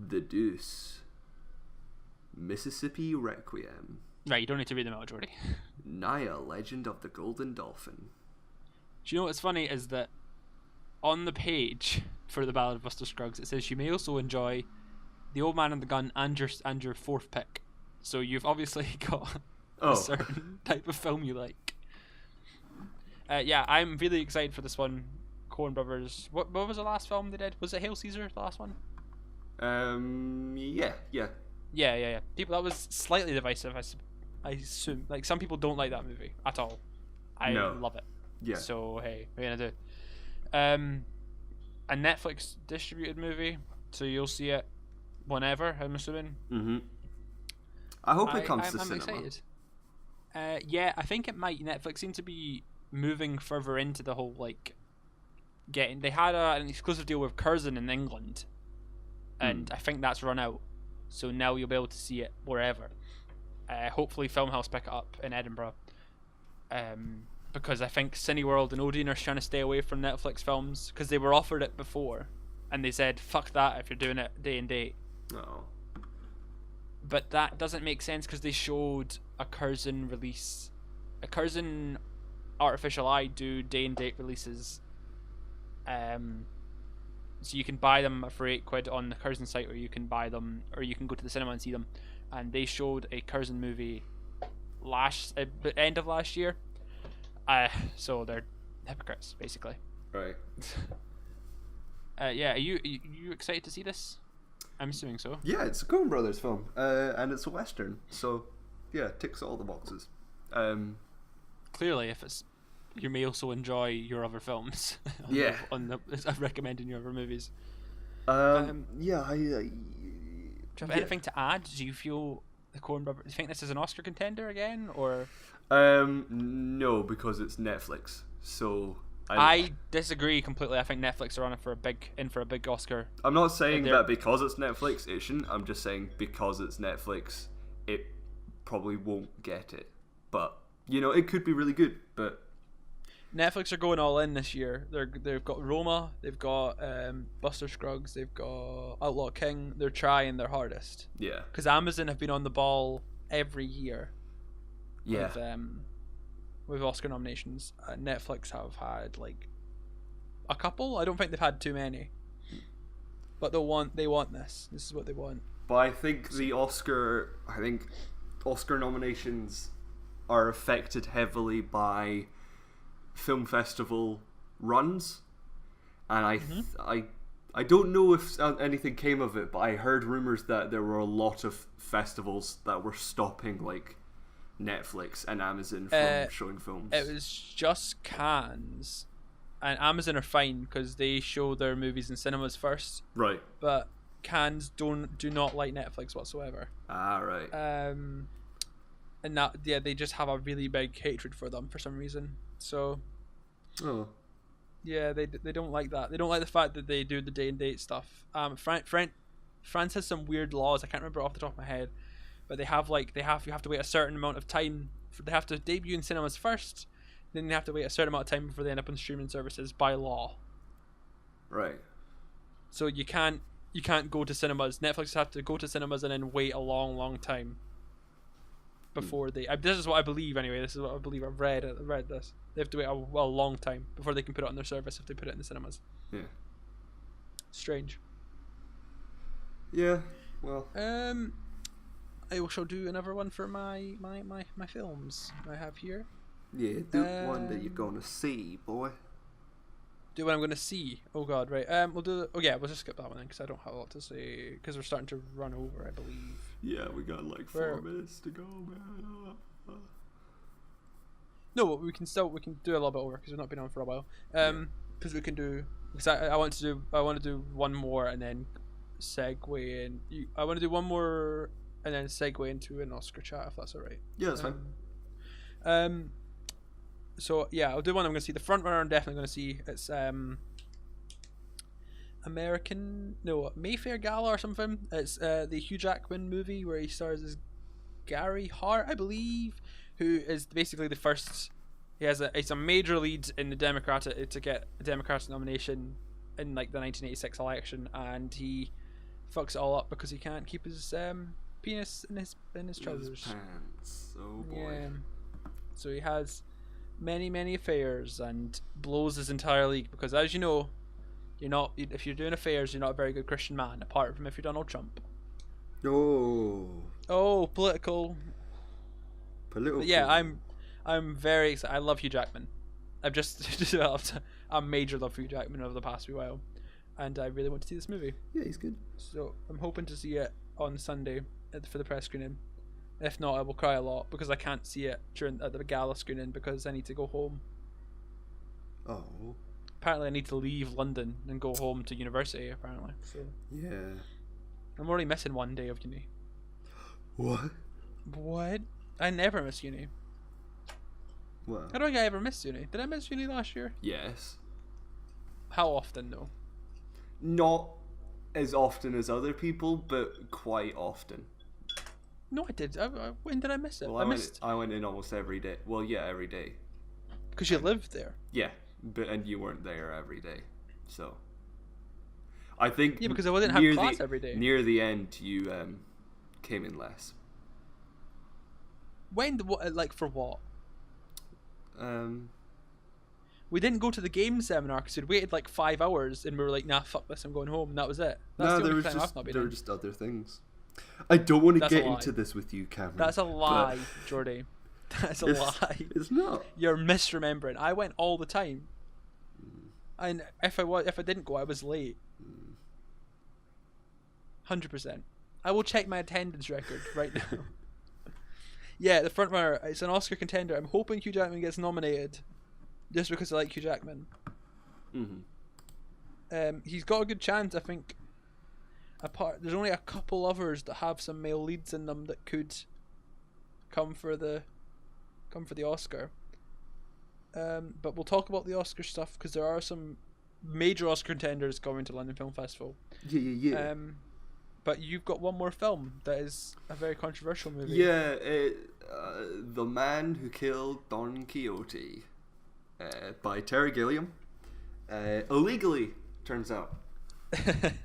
The Deuce, Mississippi Requiem. Right, you don't need to read them out, Jordi. Naya, Legend of the Golden Dolphin. Do you know what's funny is that on the page for the Ballad of Buster Scruggs, it says you may also enjoy The Old Man and the Gun and your fourth pick. So you've obviously got a certain type of film you like. Yeah, I'm really excited for this one. Coen brothers. What was the last film they did? Was it Hail Caesar, the last one? Yeah. Yeah. People, that was slightly divisive. I assume, like, some people don't like that movie at all. I love it. Yeah. So hey, what are you gonna do? A Netflix distributed movie, so you'll see it whenever. I'm assuming. Mm-hmm. I hope it comes to I'm cinema. excited. Yeah, I think it might. Netflix seem to be moving further into the whole like getting. They had an exclusive deal with Curzon in England, and I think that's run out. So now you'll be able to see it wherever. Hopefully, Filmhouse pick it up in Edinburgh. Because I think Cineworld and Odeon are trying to stay away from Netflix films because they were offered it before, and they said fuck that if you're doing it day and date. Oh. But that doesn't make sense because they showed a Curzon release. A Curzon Artificial Eye do day and date releases. So you can buy them for £8 on the Curzon site, or you can buy them, or you can go to the cinema and see them. And they showed a Curzon movie end of last year. So they're hypocrites, basically. Right. Yeah, are you excited to see this? I'm assuming so. Yeah, it's a Coen Brothers film, and it's a western, so yeah, ticks all the boxes. Clearly, if it's, you may also enjoy your other films. Yeah. I'm recommending your other movies. Yeah, Do you have anything to add? Do you feel the Coen Brothers? Do you think this is an Oscar contender again, or? No, because it's Netflix. So I disagree completely. I think Netflix are on it for a big Oscar. I'm not saying that because it's Netflix it shouldn't. I'm just saying because it's Netflix, it probably won't get it. But you know, it could be really good. But Netflix are going all in this year. They've got Roma, they've got Buster Scruggs, they've got Outlaw King. They're trying their hardest. Yeah. Because Amazon have been on the ball every year. Yeah. With Oscar nominations, Netflix have had like a couple. I don't think they've had too many. But they want this. This is what they want. But I think Oscar nominations are affected heavily by film festival runs, and I don't know if anything came of it, but I heard rumors that there were a lot of festivals that were stopping like Netflix and Amazon from showing films. It was just Cannes, and Amazon are fine because they show their movies in cinemas first. Right. But Cannes do not like Netflix whatsoever. Ah, right. And that they just have a really big hatred for them for some reason. So. Oh. Yeah, they don't like that. They don't like the fact that they do the day and date stuff. France has some weird laws. I can't remember off the top of my head. But you have to wait a certain amount of time. They have to debut in cinemas first, then they have to wait a certain amount of time before they end up on streaming services by law. Right. So you can't go to cinemas. Netflix have to go to cinemas and then wait a long time before they. This is what I believe anyway. This is what I believe. I've read this. They have to wait a long time before they can put it on their service if they put it in the cinemas. Yeah. Strange. Yeah. Well. I shall do another one for my films I have here. Yeah, do one that you're gonna see, boy. Do what I'm gonna see. Oh god, right. We'll do. Oh yeah, we'll just skip that one then because I don't have a lot to say because we're starting to run over, I believe. Yeah, we got like 4 minutes to go, man. No, but we can do a little bit over because we've not been on for a while. Because we can do. Because I want to do one more and then segue in. I want to do one more. And then segue into an Oscar chat if that's alright. Yeah, that's fine. So yeah, I'll do one I'm going to see. The front runner I'm definitely going to see. It's Mayfair Gala or something. It's the Hugh Jackman movie where he stars as Gary Hart, I believe, who is basically the first. He's a major lead in the Democratic to get a Democratic nomination in like the 1986 election, and he fucks it all up because he can't keep his penis in his trousers. His pants. Oh boy. Yeah. So he has many affairs and blows his entire league because, as you know, if you're doing affairs, you're not a very good Christian man, apart from if you're Donald Trump. Oh, political. But yeah, I'm very excited. I love Hugh Jackman. I've just developed a major love for Hugh Jackman over the past wee while, and I really want to see this movie. Yeah, he's good. So I'm hoping to see it on Sunday for the press screening. If not, I will cry a lot because I can't see it at the gala screening because I need to go home. Oh. Apparently, I need to leave London and go home to university. Apparently, so Yeah. I'm already missing one day of uni. What? What? I never miss uni. Well. I don't think I ever missed uni. Did I miss uni last year? Yes. How often though? Not as often as other people, but quite often. No, I did. When did I miss it? Well, I went in almost every day. Well, yeah, every day. Because you lived there. Yeah, and you weren't there every day, so. I think. Yeah, because I didn't have class every day. Near the end, you came in less. When? Like for what? We didn't go to the game seminar because we'd waited like 5 hours and we were like, nah, fuck this, I'm going home, and that was it. That's there were just other things. I don't want to get into this with you, Cameron. That's a lie, Jordi. That's a lie. It's not. You're misremembering. I went all the time. And if I didn't go, I was late. 100%. I will check my attendance record right now. Yeah, the front runner. It's an Oscar contender. I'm hoping Hugh Jackman gets nominated, just because I like Hugh Jackman. He's got a good chance, I think. There's only a couple others that have some male leads in them that could come for the Oscar. But we'll talk about the Oscar stuff because there are some major Oscar contenders going to London Film Festival. Yeah. But you've got one more film that is a very controversial movie. Yeah, The Man Who Killed Don Quixote, by Terry Gilliam, illegally, turns out.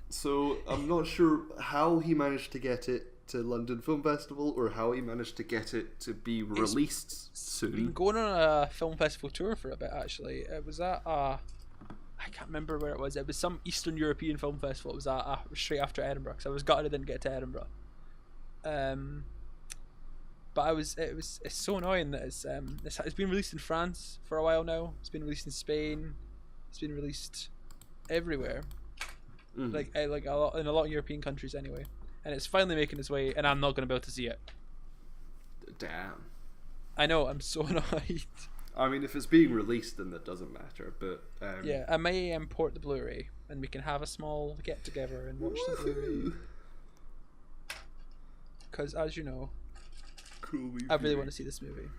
So I'm not sure how he managed to get it to London Film Festival or how he managed to get it to be released soon. Been going on a film festival tour for a bit, actually. It was at I can't remember where it was. It was some Eastern European film festival. It was straight after Edinburgh, because I was gutted I didn't get to Edinburgh. But it's so annoying that it's been released in France for a while now. It's been released in Spain. It's been released everywhere. Like in a lot of European countries anyway. And it's finally making its way, and I'm not going to be able to see it. Damn. I know, I'm so annoyed. I mean, if it's being released, then that doesn't matter, but... yeah, I may import the Blu-ray, and we can have a small get-together and watch the Blu-ray. Because, as you know, I really want to see this movie.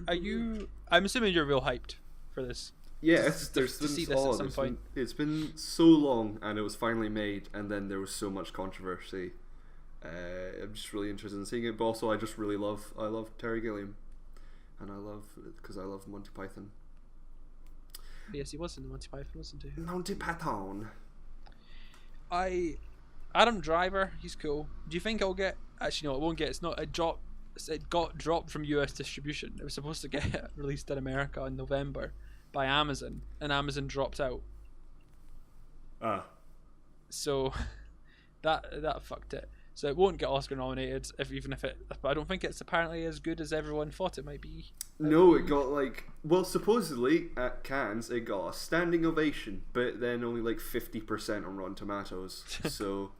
Are you... I'm assuming you're real hyped for this. Yeah, it's been so long, and it was finally made, and then there was so much controversy. I'm just really interested in seeing it, but also I love Terry Gilliam. And I love Monty Python. Yes, he was in the Monty Python, wasn't he? Monty Python. Adam Driver, he's cool. Do you think I'll get? Actually, no, it won't get. It's not. It got dropped from US distribution. It was supposed to get released in America in November by Amazon, and Amazon dropped out. So that fucked it. So it won't get Oscar nominated, but I don't think it's apparently as good as everyone thought it might be. No, it got supposedly at Cannes it got a standing ovation, but then only 50% on Rotten Tomatoes. So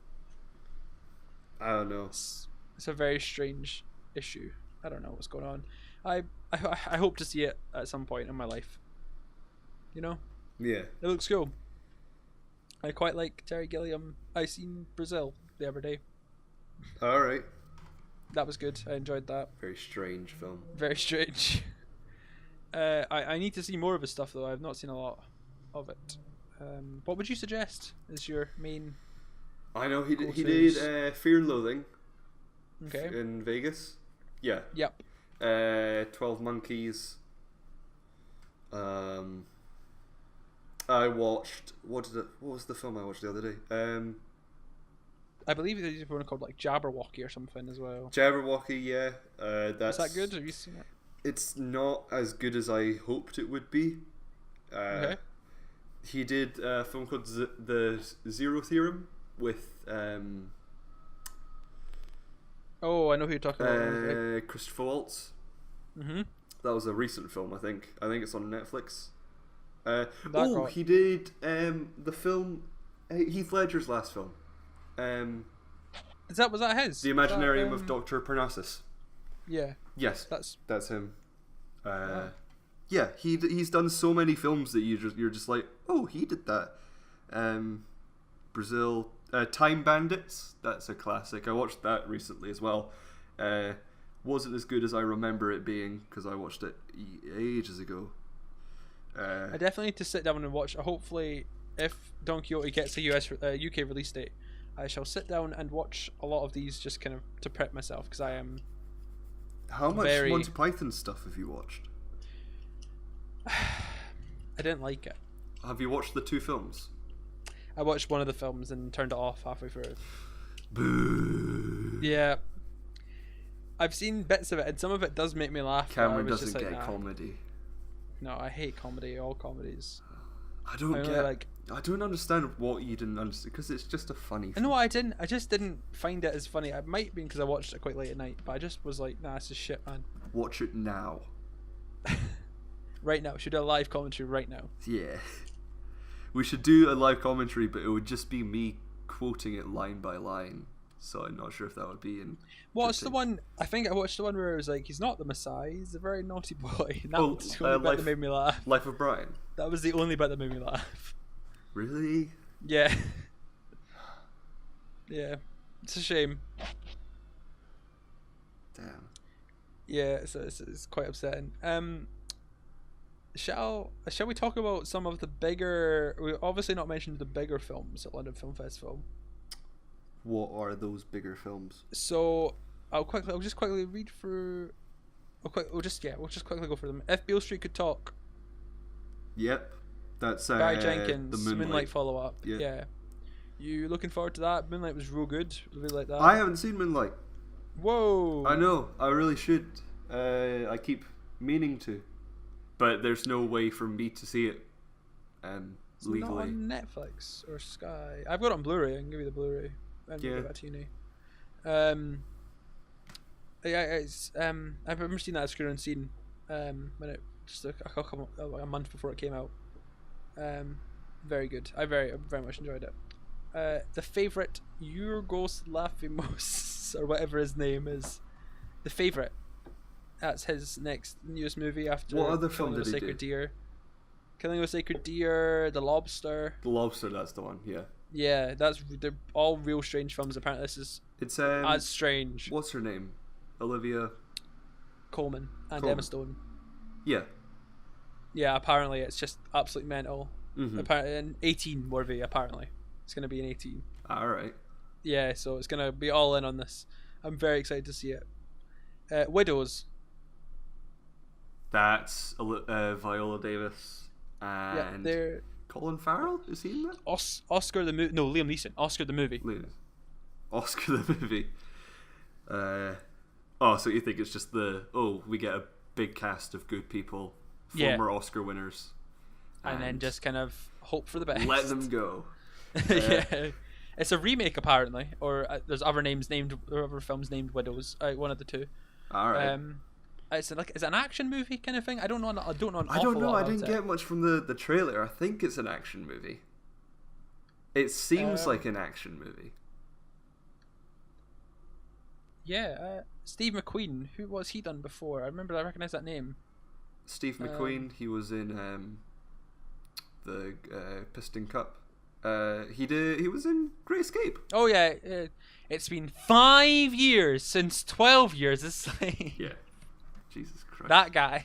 I don't know. It's a very strange issue. I don't know what's going on. I hope to see it at some point in my life. You know? Yeah. It looks cool. I quite like Terry Gilliam. I seen Brazil the other day. Alright. That was good. I enjoyed that. Very strange film. Very strange. I need to see more of his stuff though. I've not seen a lot of it. What would you suggest as your main? I know he did Fear and Loathing. Okay. In Vegas. Yeah. Yep. 12 Monkeys. I watched what was the film I watched the other day? I believe there's one called Jabberwocky or something as well. Jabberwocky, yeah. Is that good? Have you seen it? It's not as good as I hoped it would be. Okay. He did a film called The Zero Theorem with oh, I know who you're talking about. Christopher Waltz. Mm-hmm. That was a recent film, I think. I think it's on Netflix. got... he did the film Heath Ledger's last film. Was that his? The Imaginarium of Dr. Parnassus. Yeah. Yes, that's him. Wow. Yeah, he's done so many films that you're just like, oh, he did that. Brazil, Time Bandits. That's a classic. I watched that recently as well. Wasn't as good as I remember it being because I watched it ages ago. I definitely need to sit down and watch. Hopefully, if Don Quixote gets a UK release date, I shall sit down and watch a lot of these just kind of to prep myself because I am. How much Monty Python stuff have you watched? I didn't like it. Have you watched the 2 films? I watched one of the films and turned it off halfway through. Boo. Yeah. I've seen bits of it and some of it does make me laugh. Cameron doesn't get comedy. No, I hate comedy. All comedies. I don't understand what you didn't understand because it's just a funny film. No, I didn't. I just didn't find it as funny. It might be because I watched it quite late at night, but I just was like, nah, this is shit, man. Watch it now. Right now. Should do a live commentary right now. Yeah. We should do a live commentary, but it would just be me quoting it line by line. So I'm not sure if that would be in. What's the one? I think I watched the one where it was like, he's not the Messiah, he's a very naughty boy. And that was the only bit that made me laugh. Life of Brian. That was the only bit that made me laugh. Really? Yeah. Yeah. It's a shame. Damn. Yeah, it's quite upsetting. Shall we talk about some of the bigger? We obviously not mentioned the bigger films at London Film Festival. What are those bigger films? So I'll just quickly read through. We'll just quickly go through them. If Beale Street Could Talk. Yep, that's Barry Jenkins, the Moonlight follow up. Yeah. Yeah. You looking forward to that? Moonlight was real good. Really like that. I haven't seen Moonlight. Whoa. I know. I really should. I keep meaning to, but there's no way for me to see it. It's Legally. not on Netflix or Sky. I've got it on Blu-ray. I can give you the Blu-ray. And give that to you now. Yeah, it's I remember seeing that at Screw Unseen when it just a month before it came out. Very good. I very much enjoyed it. The favorite Yorgos Lanthimos or whatever his name is, The Favorite. That's his newest movie after. What other film did he Sacred do? Deer. Killing of a Sacred Deer, The Lobster. The Lobster, that's the one. Yeah. Yeah, they're all real strange films. Apparently, this is as strange. What's her name? Olivia Colman and Emma Stone. Yeah. Yeah, apparently it's just absolutely mental. Mm-hmm. Apparently, an 18 worthy. Apparently, it's gonna be an 18. All right. Yeah, so it's gonna be all in on this. I'm very excited to see it. Widows. That's Viola Davis and they're Colin Farrell. Is he in that? Oscar the movie. No, Liam Neeson. Oscar the movie. Oscar the movie. So you think it's just we get a big cast of good people, former Oscar winners, and then just kind of hope for the best. Let them go. Yeah, it's a remake apparently, or there's other films named Widows. One of the two. All right. Is it an action movie kind of thing? I don't know. I don't know. I didn't get much from the trailer. I think it's an action movie. It seems like an action movie. Yeah, Steve McQueen. Who was he done before? I recognize that name. Steve McQueen. He was in the Piston Cup. He was in Great Escape. Oh yeah, it's been 5 years since 12 years. It's like yeah, Jesus Christ. That guy.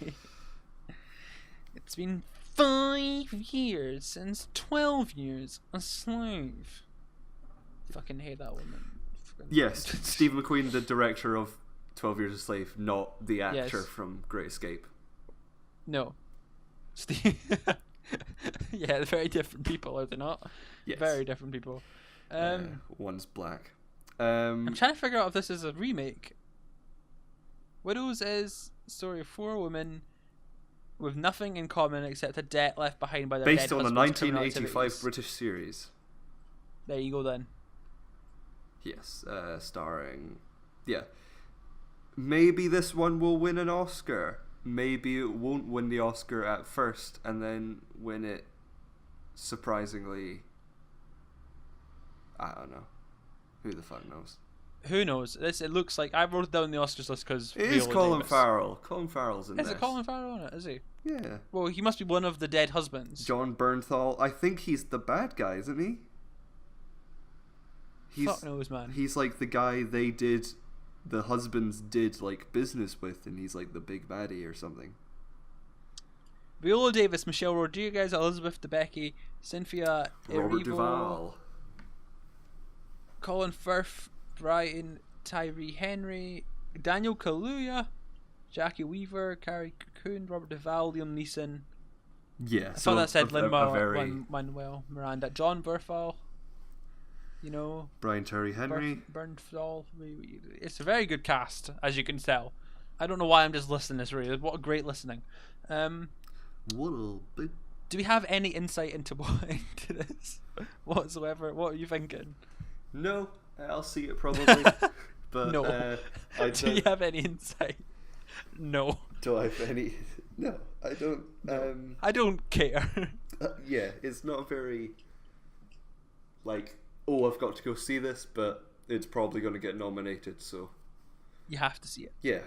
It's been 5 years since 12 years a slave. Fucking hate that woman. Yes, Steve McQueen, the director of 12 Years a Slave, not the actor from Great Escape. No. Steve. Yeah, they're very different people, are they not? Yes. Very different people. One's black. I'm trying to figure out if this is a remake. Widows is the story of 4 women with nothing in common except a debt left behind by their based dead on a husbands' criminal 1985 activities. British series. There you go then. Yes, starring... Yeah. Maybe this one will win an Oscar. maybe it won't win the Oscar at first and then win it surprisingly. I don't know. Who the fuck knows? Who knows? It looks like I wrote down the Oscars list because it is Colin Farrell. Colin Farrell's in this. Is it Colin Farrell on it? Is he? Yeah. Well, he must be one of the dead husbands. John Bernthal. I think he's the bad guy, isn't he? Fuck knows, man. He's like the guy the husbands did like business with, and he's like the big baddie or something. Viola Davis, Michelle Rodriguez, Elizabeth Debicki, Cynthia Robert Erivo, Duvall, Colin Firth, Brian Tyree Henry, Daniel Kaluuya, Jackie Weaver, Carrie Coon, Robert Duvall, Liam Neeson. Yeah, I thought that said Lin-Manuel Miranda, John Bernthal. You know, Brian Tyree Henry, Bernthal. It's a very good cast, as you can tell. I don't know why I'm just listening this really. What a great listening. What bit? Do we have any insight into this whatsoever? What are you thinking? No, I'll see it probably. But no. Do you have any insight? No. Do I have any? No, I don't. I don't care. Yeah, it's not very like, oh, I've got to go see this, but it's probably going to get nominated, so you have to see it. Yeah.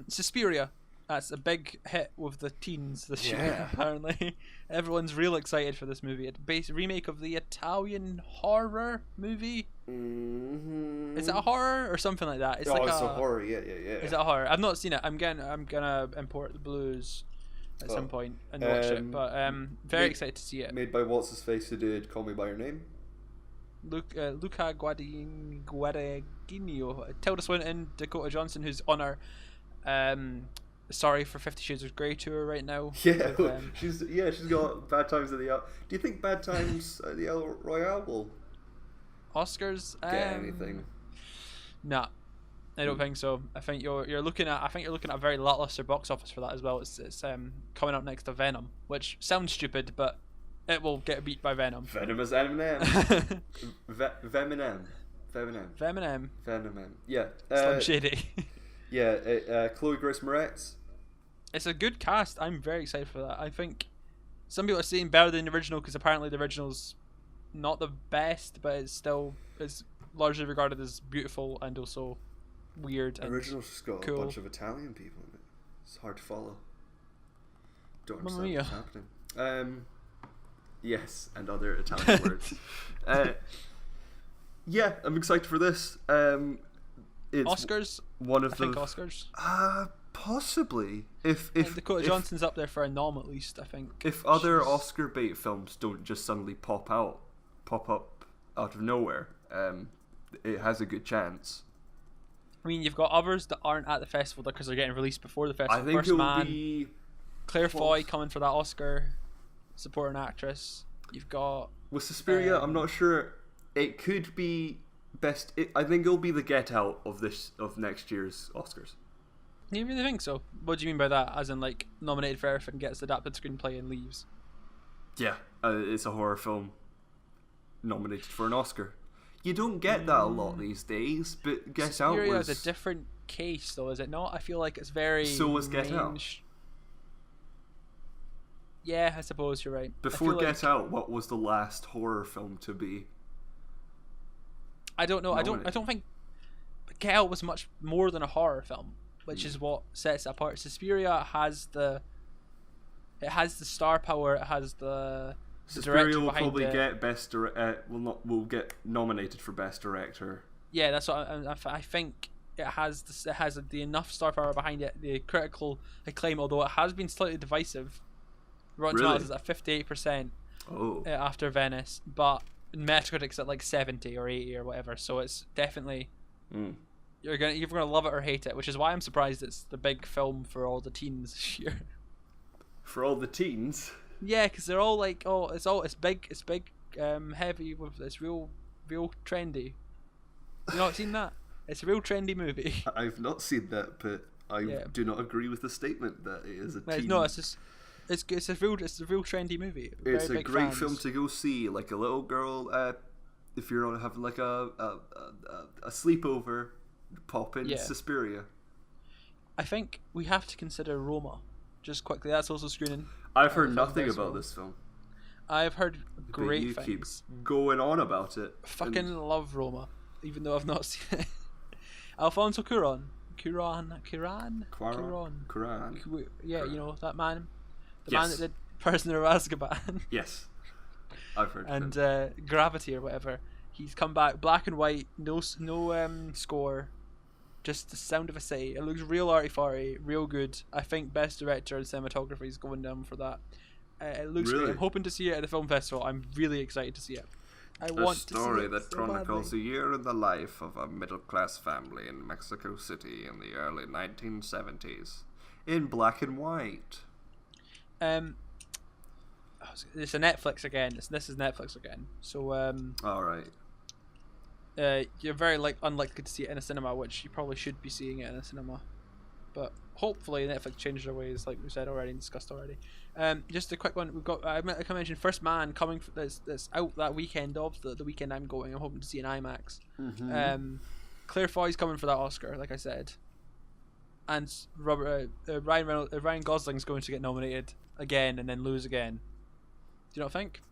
Suspiria. That's a big hit with the teens this year, apparently. Everyone's real excited for this movie. It's based remake of the Italian horror movie. Mm-hmm. Is it a horror or something like that? It's a horror. Yeah. Is it a horror? I've not seen it. I'm gonna import the blues at some point and watch it. But very excited to see it. Made by what's his face who did Call Me by Your Name. Luca Guadagnino, Tilda Swinton, Dakota Johnson, who's on our Sorry for 50 Shades of Grey tour right now. Yeah, with, she's got Bad Times at the El. Do you think Bad Times at the El Royale will Oscars get anything? Nah, I don't think so. I think you're looking at a very lackluster box office for that as well. It's coming up next to Venom, which sounds stupid, but it will get beat by Venom. Venom is Eminem. Venom. Yeah. Slim Shady. Yeah. Chloe Grace Moretz. It's a good cast. I'm very excited for that. I think some people are saying better than the original because apparently the original's not the best, but it's largely regarded as beautiful and also weird. The original's just got cool. A bunch of Italian people in it. It's hard to follow. Don't understand what's happening. Yes, and other Italian words. Yeah, I'm excited for this. It's Oscars. One of I think Oscars. Possibly. If Dakota Johnson's up there for a nom at least, I think. If other Oscar bait films don't just suddenly pop up out of nowhere, it has a good chance. I mean, you've got others that aren't at the festival because they're getting released before the festival. I think First it will Man, be Claire Foy coming for that Oscar, supporting actress. You've got with Suspiria. I'm not sure. It could be best. I think it'll be the Get Out of next year's Oscars. You really think so? What do you mean by that? As in, like, nominated for everything, gets adapted screenplay and leaves? Yeah, it's a horror film nominated for an Oscar. You don't get that a lot these days, but Get Out was... Suspiria is a different case, though, is it not? I feel like it's very... So was Get Out. Yeah, I suppose you're right. Before Get Out, what was the last horror film to be? I don't know. Nominated? I don't think Get Out was much more than a horror film, which is what sets it apart. Suspiria has the star power. It has the Suspiria will behind probably it. get best. Will get nominated for best director. Yeah, that's what I think. It has the enough star power behind it. The critical acclaim, although it has been slightly divisive. Rotten Tomatoes is at 58%. Oh. After Venice, but Metacritic's at like 70 or 80 or whatever. So it's definitely you're gonna love it or hate it, which is why I'm surprised it's the big film for all the teens this year. For all the teens. Yeah, because they're all like, it's big, heavy, it's real trendy. You not seen that? It's a real trendy movie. I've not seen that, but I do not agree with the statement that it is a teen. No, it's just it's a real trendy movie. It's a great film to go see, like a little girl. If you're having like a sleepover, pop in Suspiria. I think we have to consider Roma Just quickly, that's also screening. I've heard nothing about this film. I've heard great but you things. Keep going on about it. Fucking love Roma, even though I've not seen it. Alfonso Cuarón. Yeah, you know that man. The man that did Prisoner of Azkaban. Yes. I've heard. And Gravity or whatever. He's come back, black and white, no score, just the sound of a say. It looks real arty-farty, real good. I think best director and cinematography is going down for that. It looks great. I'm hoping to see it at the film festival. I'm really excited to see it. A story that chronicles a year in the life of a middle-class family in Mexico City in the early 1970s, in black and white. It's a Netflix again. This is Netflix again. So all right. You're very unlikely to see it in a cinema, which you probably should be seeing it in a cinema. But hopefully Netflix changed their ways, like we said already and discussed already. Just a quick one. We've got like I mentioned, First Man coming. That's out that weekend of the weekend I'm going. I'm hoping to see in IMAX. Mm-hmm. Claire Foy's coming for that Oscar, like I said. And Ryan Gosling's going to get nominated again and then lose again. Do you not think?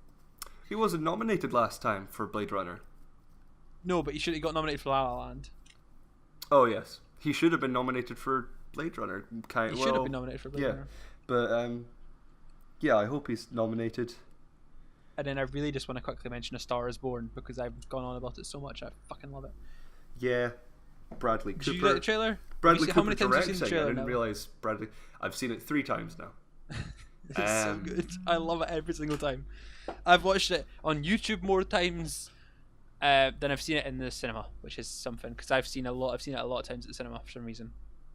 He wasn't nominated last time for Blade Runner. No, but he should have got nominated for La La Land. Oh yes, he should have been nominated for Blade Runner. He should have been nominated for Blade Runner. But yeah, I hope he's nominated. And then I really just want to quickly mention A Star Is Born because I've gone on about it so much. I fucking love it. Yeah, Bradley Cooper. Did you like the trailer? Bradley Cooper how many times have you seen the trailer? I didn't realize Bradley. I've seen it 3 times now. It's so good. I love it every single time. I've watched it on YouTube more times than I've seen it in the cinema, which is something because I've seen it a lot of times at the cinema for some reason.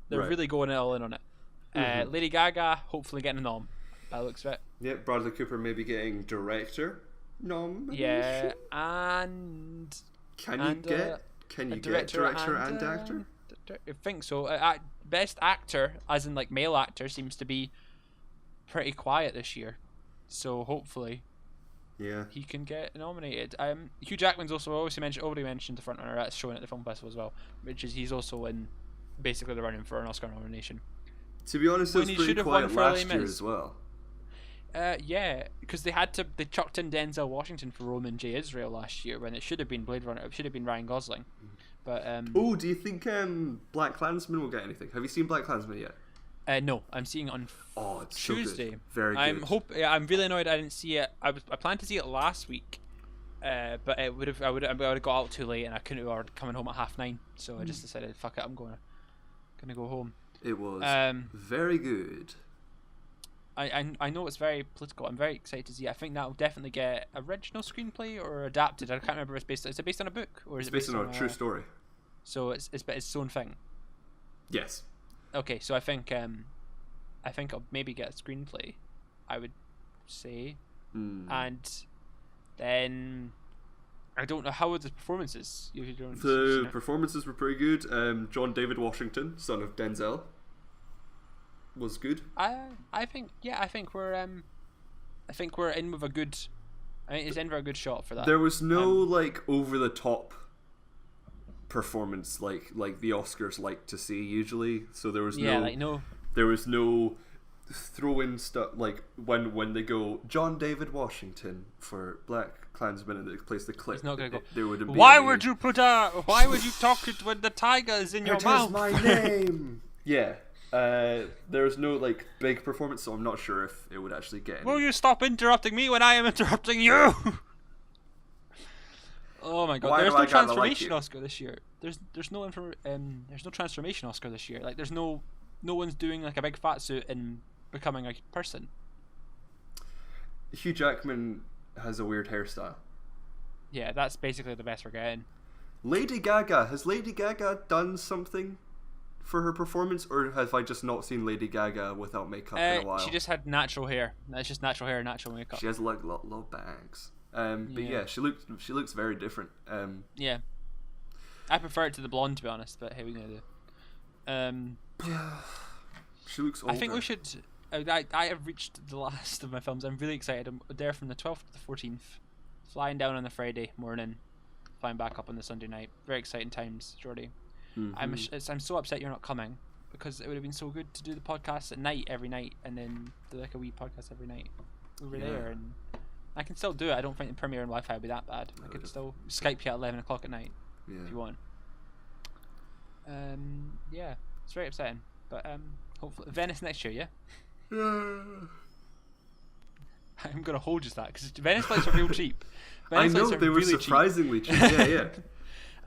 They're really going all in on it. Lady Gaga hopefully getting a nom. By the looks of it. Yeah, Bradley Cooper maybe getting director nomination. Yeah, and can you get director and actor? I think so. Best actor, as in like male actor, seems to be pretty quiet this year. So hopefully, he can get nominated. Hugh Jackman's also already mentioned the frontrunner. That's shown at the film festival as well, which is he's also in basically the running for an Oscar nomination. To be honest, it was pretty quiet last year as well. Yeah, because they chucked in Denzel Washington for Roman J. Israel last year when it should have been Blade Runner. It should have been Ryan Gosling. But do you think Black Klansman will get anything? Have you seen Black Klansman yet? No, I'm seeing it on Tuesday. So good. Very good. I'm really annoyed I didn't see it. I planned to see it last week, but I would have got out too late and I couldn't have coming home at 9:30. So I just decided, fuck it, I'm gonna go home. It was very good. I know it's very political. I'm very excited to see it. I think that will definitely get original screenplay or adapted. I can't remember if it's based. Is it based on a book or is it based on a true story? So it's its own thing. Yes. Okay, so I think I'll maybe get a screenplay. I would say, and then I don't know how are the performances. The performances were pretty good. John David Washington, son of Denzel, was good. I think we're in with a good. I think it's in for a good shot for that. There was no like over the top performance like the Oscars like to see usually. So there was there was no throw in stuff like when they go John David Washington for Black Klansman and they place the clip. He's not gonna go. There would be why would you talk it when the tiger is in your mouth? It is my name. Yeah. There's no like big performance, so I'm not sure if it would actually get any. Will you stop interrupting me when I am interrupting you? Oh my god! There's no transformation Oscar this year. There's no transformation Oscar this year. Like there's no one's doing like a big fat suit and becoming a person. Hugh Jackman has a weird hairstyle. Yeah, that's basically the best we're getting. Lady Gaga, has Lady Gaga done something for her performance, or have I just not seen Lady Gaga without makeup in a while? She just had natural hair. It's just natural hair and natural makeup. She has like low bags. But yeah, she looks very different. Yeah, I prefer it to the blonde, to be honest. But hey, we gonna do. She looks older. I think we should. I have reached the last of my films. I'm really excited. I'm there from the 12th to the 14th, flying down on the Friday morning, flying back up on the Sunday night. Very exciting times, Jordi. Mm-hmm. I'm so upset you're not coming because it would have been so good to do the podcast at night every night, and then do like a wee podcast every night over there. And I can still do it. I don't think the Premiere and Wi-Fi would be that bad. I could still Skype you at 11 o'clock at night if you want. Yeah, it's very upsetting, but hopefully Venice next year. Yeah. I'm gonna hold just that because Venice flights are real cheap. I know they were really surprisly cheap. Yeah.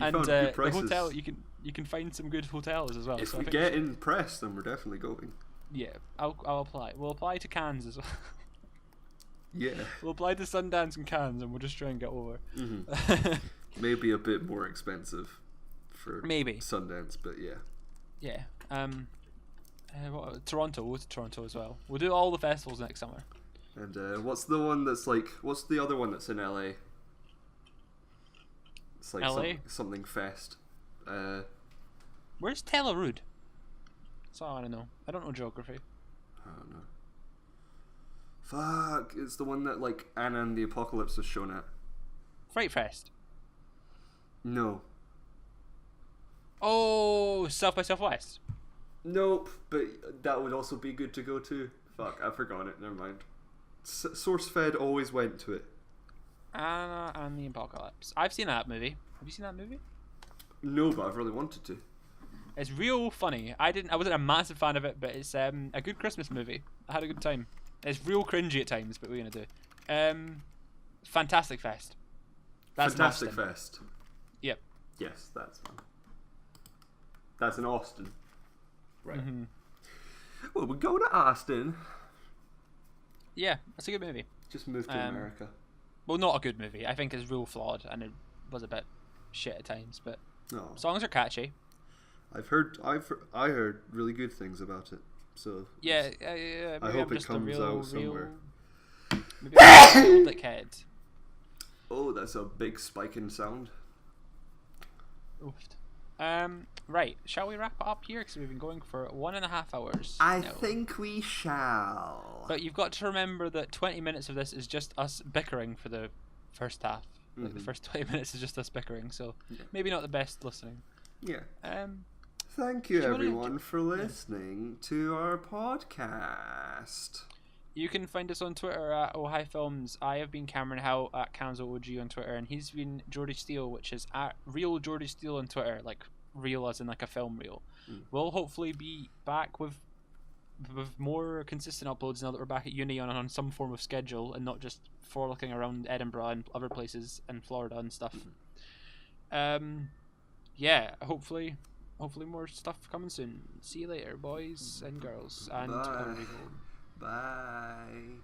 And the hotel, you can find some good hotels as well. If so we get in press, then we're definitely going. Yeah, I'll apply. We'll apply to Cannes as well. Yeah. We'll apply to Sundance and Cannes, and we'll just try and get over. Maybe a bit more expensive for Sundance, but yeah. Yeah. Toronto. We'll go to Toronto as well. We'll do all the festivals next summer. And what's the one that's like? What's the other one that's in LA? It's like LA? Something fest. Where's Tellerud? That's all I want to know. I don't know geography. I don't know. Fuck! It's the one that like Anna and the Apocalypse was shown at. Fright Fest. No. Oh, South by Southwest. Nope, but that would also be good to go to. Fuck, I forgot it. Never mind. SourceFed always went to it. Anna and the Apocalypse. I've seen that movie. Have you seen that movie? No, but I've really wanted to. It's real funny. I wasn't a massive fan of it, but it's a good Christmas movie. I had a good time. It's real cringy at times, but we're gonna do. Fantastic Fest. That's Fantastic Fest. Yep. Yes, that's one. That's in Austin. Right. Well, we go to Austin. Yeah, that's a good movie. Just moved to America. Well, not a good movie. I think it's real flawed, and it was a bit shit at times, but songs are catchy. I heard really good things about it. So yeah, I hope it comes out somewhere. Maybe I'm a old dickhead. Oh, that's a big spike in sound. Oofed. Right, shall we wrap it up here? Because we've been going for 1.5 hours. I think we shall. But you've got to remember that 20 minutes of this is just us bickering for the first half. Like the first 20 minutes is just us bickering, so maybe not the best listening. Yeah. Thank you everyone for listening to our podcast. You can find us on Twitter at Ohio Films. I have been Cameron Howe at CamzoOG on Twitter, and he's been Jordi Steele, which is at Real Jordi Steele on Twitter, like real as in like a film reel. We'll hopefully be back with more consistent uploads now that we're back at uni on some form of schedule and not just frolicking around Edinburgh and other places and Florida and stuff. Yeah, hopefully more stuff coming soon. See you later, boys and girls and Bye.